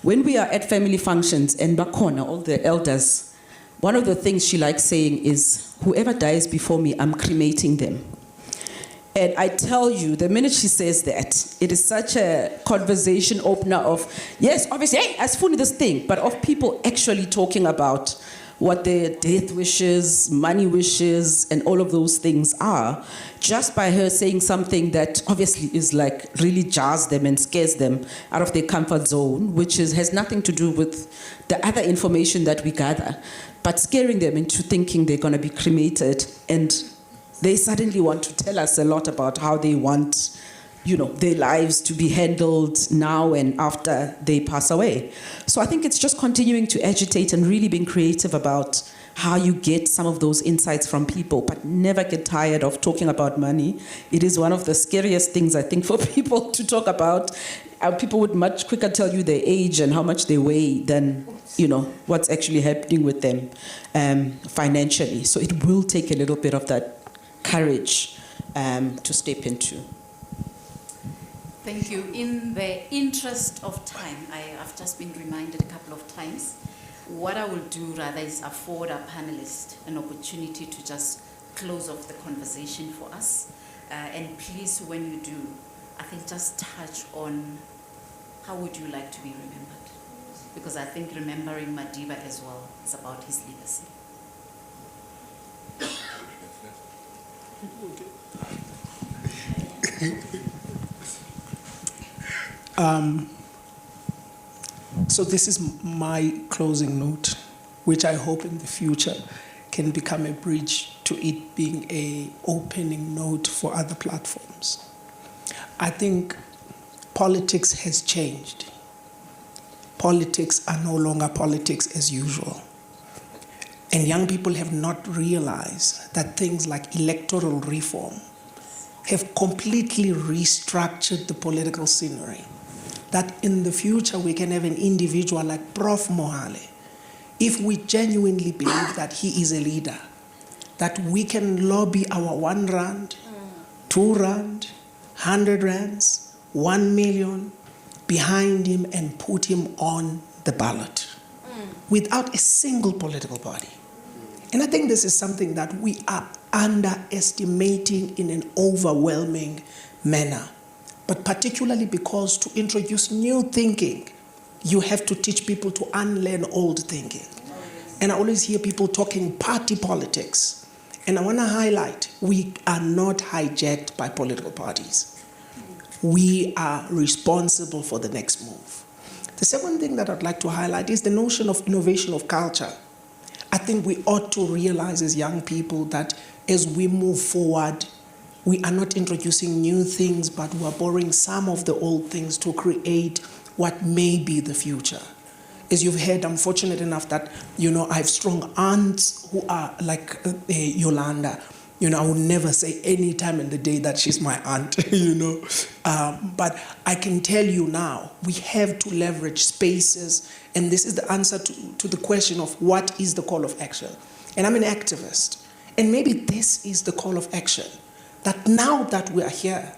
When we are at family functions and Bakona, all the elders, one of the things she likes saying is, whoever dies before me, I'm cremating them. And I tell you, the minute she says that, it is such a conversation opener of, yes, obviously, hey, I funny this thing, but of people actually talking about what their death wishes, money wishes, and all of those things are, just by her saying something that obviously is like really jars them and scares them out of their comfort zone, which has nothing to do with the other information that we gather, but scaring them into thinking they're going to be cremated, and they suddenly want to tell us a lot about how they want, you know, their lives to be handled now and after they pass away. So I think it's just continuing to agitate and really being creative about how you get some of those insights from people, but never get tired of talking about money. It is one of the scariest things, I think, for people to talk about. People would much quicker tell you their age and how much they weigh than, you know, what's actually happening with them financially. So it will take a little bit of that courage to step into. Thank you. In the interest of time, I've just been reminded a couple of times, what I will do rather is afford our panelists an opportunity to just close off the conversation for us. And please, when you do, I think just touch on how would you like to be remembered? Because I think remembering Madiba as well is about his legacy. So this is my closing note, which I hope in the future can become a bridge to it being an opening note for other platforms. I think politics has changed. Politics are no longer politics as usual. And young people have not realized that things like electoral reform have completely restructured the political scenery. That in the future we can have an individual like Prof Mohale, if we genuinely believe that he is a leader, that we can lobby our 1 rand, 2 rand, 100 rands, 1 million behind him and put him on the ballot without a single political party. And I think this is something that we are underestimating in an overwhelming manner. But particularly because to introduce new thinking, you have to teach people to unlearn old thinking. And I always hear people talking party politics. And I want to highlight, we are not hijacked by political parties. We are responsible for the next move. The second thing that I'd like to highlight is the notion of innovation of culture. I think we ought to realize as young people that as we move forward, we are not introducing new things, but we are borrowing some of the old things to create what may be the future. As you've heard, I'm fortunate enough that, I have strong aunts who are like Yolanda, You know, I will never say any time in the day that she's my aunt, you know. But I can tell you now, we have to leverage spaces, and this is the answer to the question of what is the call of action. And I'm an activist, and maybe this is the call of action, that now that we are here,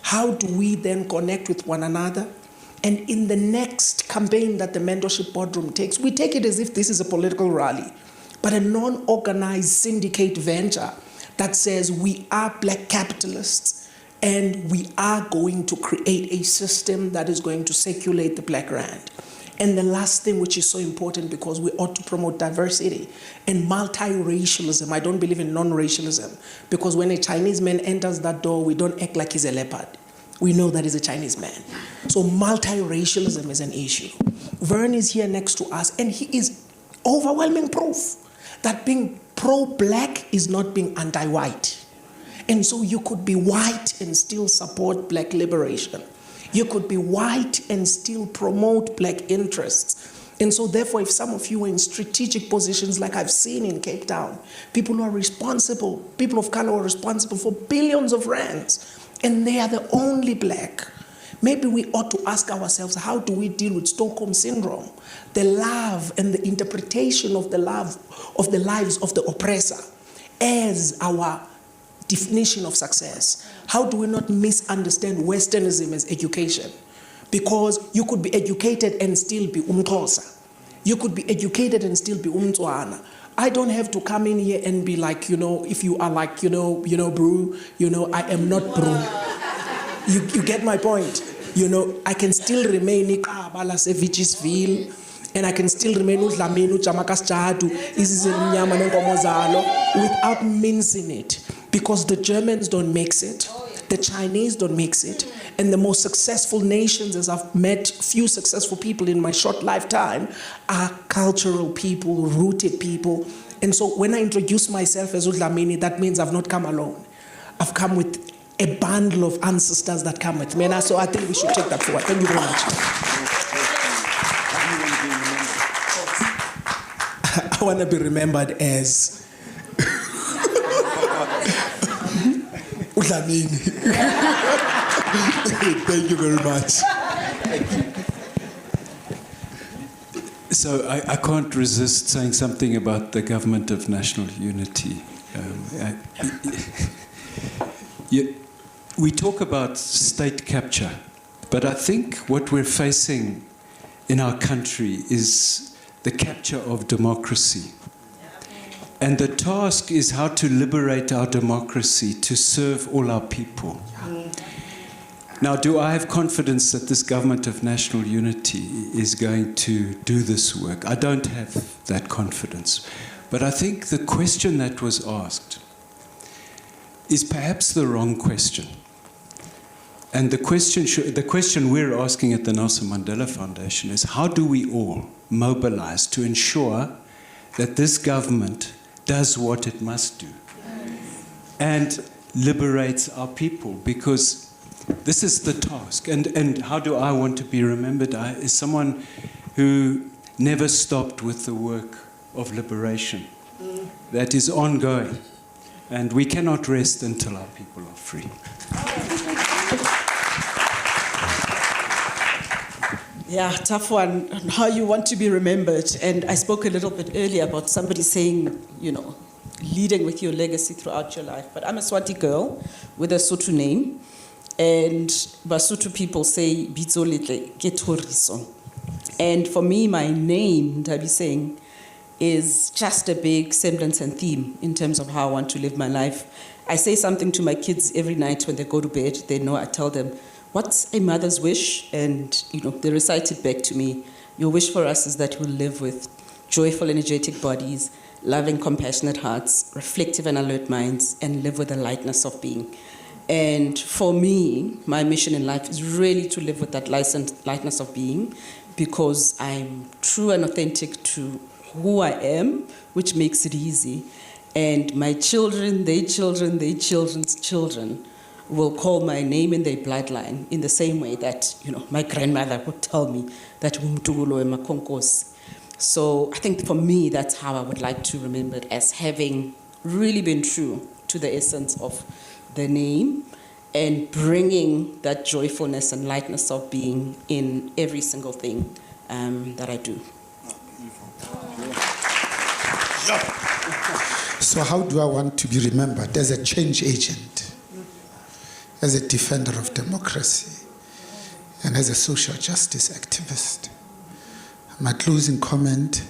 how do we then connect with one another? And in the next campaign that the Mentorship Boardroom takes, we take it as if this is a political rally, but a non-organized syndicate venture that says we are black capitalists and we are going to create a system that is going to circulate the black rand. And the last thing, which is so important because we ought to promote diversity and multiracialism. I don't believe in non-racialism because when a Chinese man enters that door, we don't act like he's a leopard. We know that he's a Chinese man. So multiracialism is an issue. Vern is here next to us and he is overwhelming proof that being pro-black is not being anti-white. And so you could be white and still support black liberation. You could be white and still promote black interests. And so therefore, if some of you are in strategic positions like I've seen in Cape Town, people who are responsible, people of color are responsible for billions of rands, and they are the only black. Maybe we ought to ask ourselves, how do we deal with Stockholm Syndrome? The love and the interpretation of the love of the lives of the oppressor as our definition of success. How do we not misunderstand Westernism as education? Because you could be educated and still be umXhosa. You could be educated and still be umTswana. I don't have to come in here and be like, you know, if you are like, you know, Brew, you know, I am not Brew. You get my point. You know, I can still remain Ikabala Sevichisville, and I can still remain Udlamini Chamakas Chadu, without mincing it. Because the Germans don't mix it, the Chinese don't mix it, and the most successful nations, as I've met few successful people in my short lifetime, are cultural people, rooted people. And so when I introduce myself as Udlamini, that means I've not come alone. I've come with a bundle of ancestors that come with me. And so I think we should take that forward. Thank you very much. I want to be remembered as Udlamini. Thank you very much. So I can't resist saying something about the Government of National Unity. We talk about state capture, but I think what we're facing in our country is the capture of democracy. And the task is how to liberate our democracy to serve all our people. Now, do I have confidence that this Government of National Unity is going to do this work? I don't have that confidence. But I think the question that was asked is perhaps the wrong question. And the question we're asking at the Nelson Mandela Foundation is, how do we all mobilize to ensure that this government does what it must do and liberates our people? Because this is the task. And how do I want to be remembered? As someone who never stopped with the work of liberation that is ongoing. And we cannot rest until our people are free. Yeah, tough one, on how you want to be remembered. And I spoke a little bit earlier about somebody saying, you know, leading with your legacy throughout your life. But I'm a Swati girl with a Sotho name. And Basotho people say, Bitso litle ke thoriso. And for me, my name, Dabi saying, is just a big semblance and theme in terms of how I want to live my life. I say something to my kids every night when they go to bed. They know I tell them, what's a mother's wish? And you know, they recite it back to me. Your wish for us is that we'll live with joyful, energetic bodies, loving, compassionate hearts, reflective and alert minds, and live with a lightness of being. And for me, my mission in life is really to live with that lightness of being, because I'm true and authentic to who I am, which makes it easy. And my children, their children, their children's children will call my name in their bloodline in the same way that, you know, my grandmother would tell me that Umtugulo and Makonkos. So I think for me, that's how I would like to remember it, as having really been true to the essence of the name and bringing that joyfulness and lightness of being in every single thing that I do. So how do I want to be remembered? As a change agent, as a defender of democracy, and as a social justice activist. My closing comment,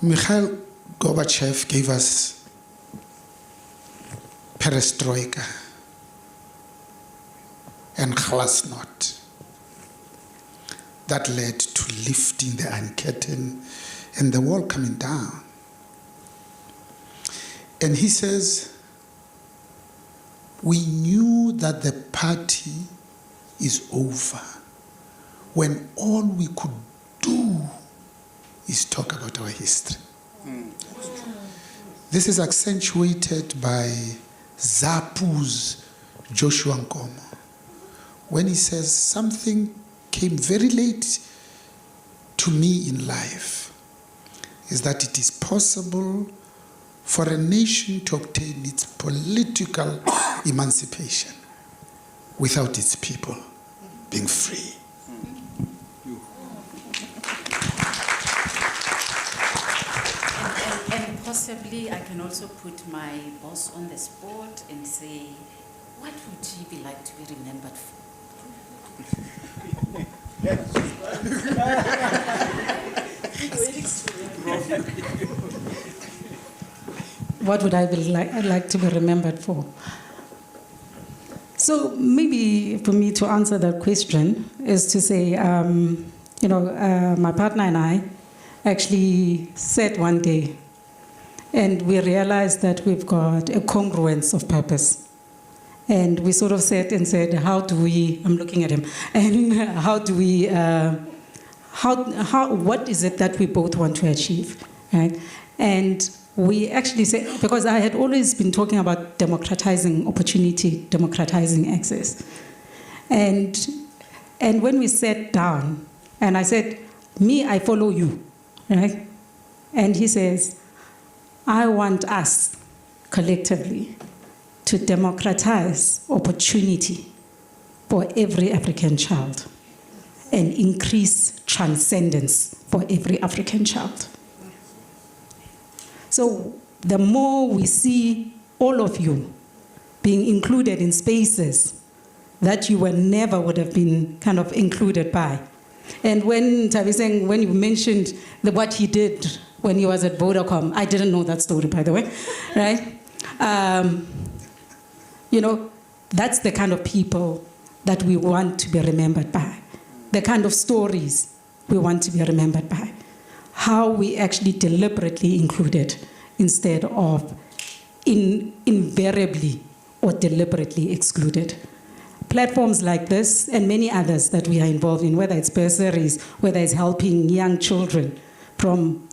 Mikhail Gorbachev gave us perestroika and glasnost. That led to lifting the Iron Curtain and the wall coming down. And he says, we knew that the party is over when all we could do is talk about our history. This is accentuated by ZAPU's Joshua Nkomo when he says something came very late to me in life, is that it is possible for a nation to obtain its political emancipation without its people being free. And possibly I can also put my boss on the spot and say, what would he be like to be remembered for? What would I be like to be remembered for? So maybe for me to answer that question is to say, my partner and I actually sat one day and we realized that we've got a congruence of purpose. And we sort of sat and said, how do we, I'm looking at him, and how do we, what is it that we both want to achieve, right? And we actually said, because I had always been talking about democratizing opportunity, democratizing access. And when we sat down, and I said, me, I follow you, right? And he says, I want us collectively to democratize opportunity for every African child and increase transcendence for every African child. So the more we see all of you being included in spaces that you were never would have been kind of included by. And when Tabiseng, when you mentioned what he did when he was at Vodacom, I didn't know that story, by the way, right? That's the kind of people that we want to be remembered by, the kind of stories we want to be remembered by, how we actually deliberately included instead of invariably or deliberately excluded. Platforms like this and many others that we are involved in, whether it's bursaries, whether it's helping young children from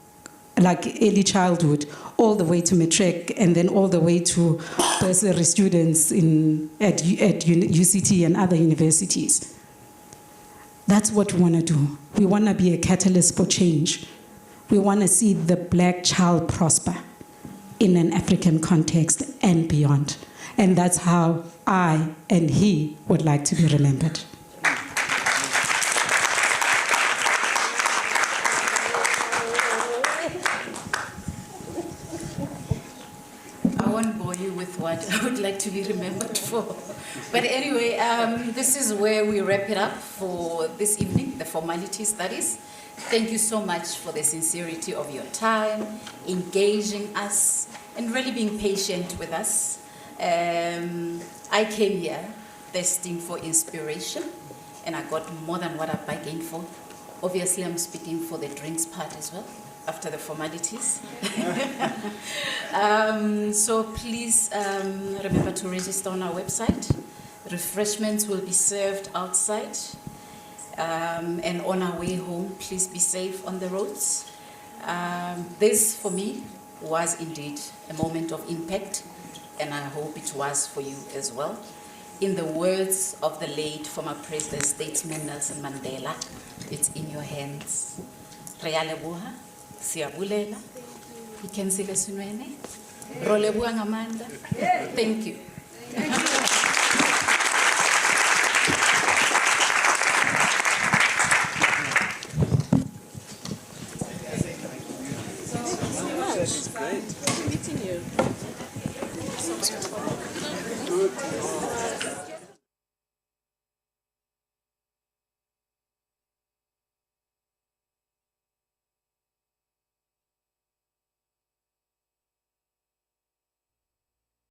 like early childhood, all the way to matric, and then all the way to bursary students at UCT and other universities. That's what we want to do. We want to be a catalyst for change. We want to see the black child prosper in an African context and beyond. And that's how I and he would like to be remembered. I won't bore you with what I would like to be remembered for. But anyway, this is where we wrap it up for this evening, the formality studies. Thank you so much for the sincerity of your time, engaging us, and really being patient with us. I came here thirsting for inspiration, and I got more than what I bargained for. Obviously, I'm speaking for the drinks part as well, after the formalities. So please remember to register on our website. Refreshments will be served outside. And on our way home, please be safe on the roads. This, for me, was indeed a moment of impact, and I hope it was for you as well. In the words of the late former President statesman Nelson Mandela, it's in your hands. Re a leboha, siabulela, ikenzile sunwene, Ro leboha ngamandla. Thank you.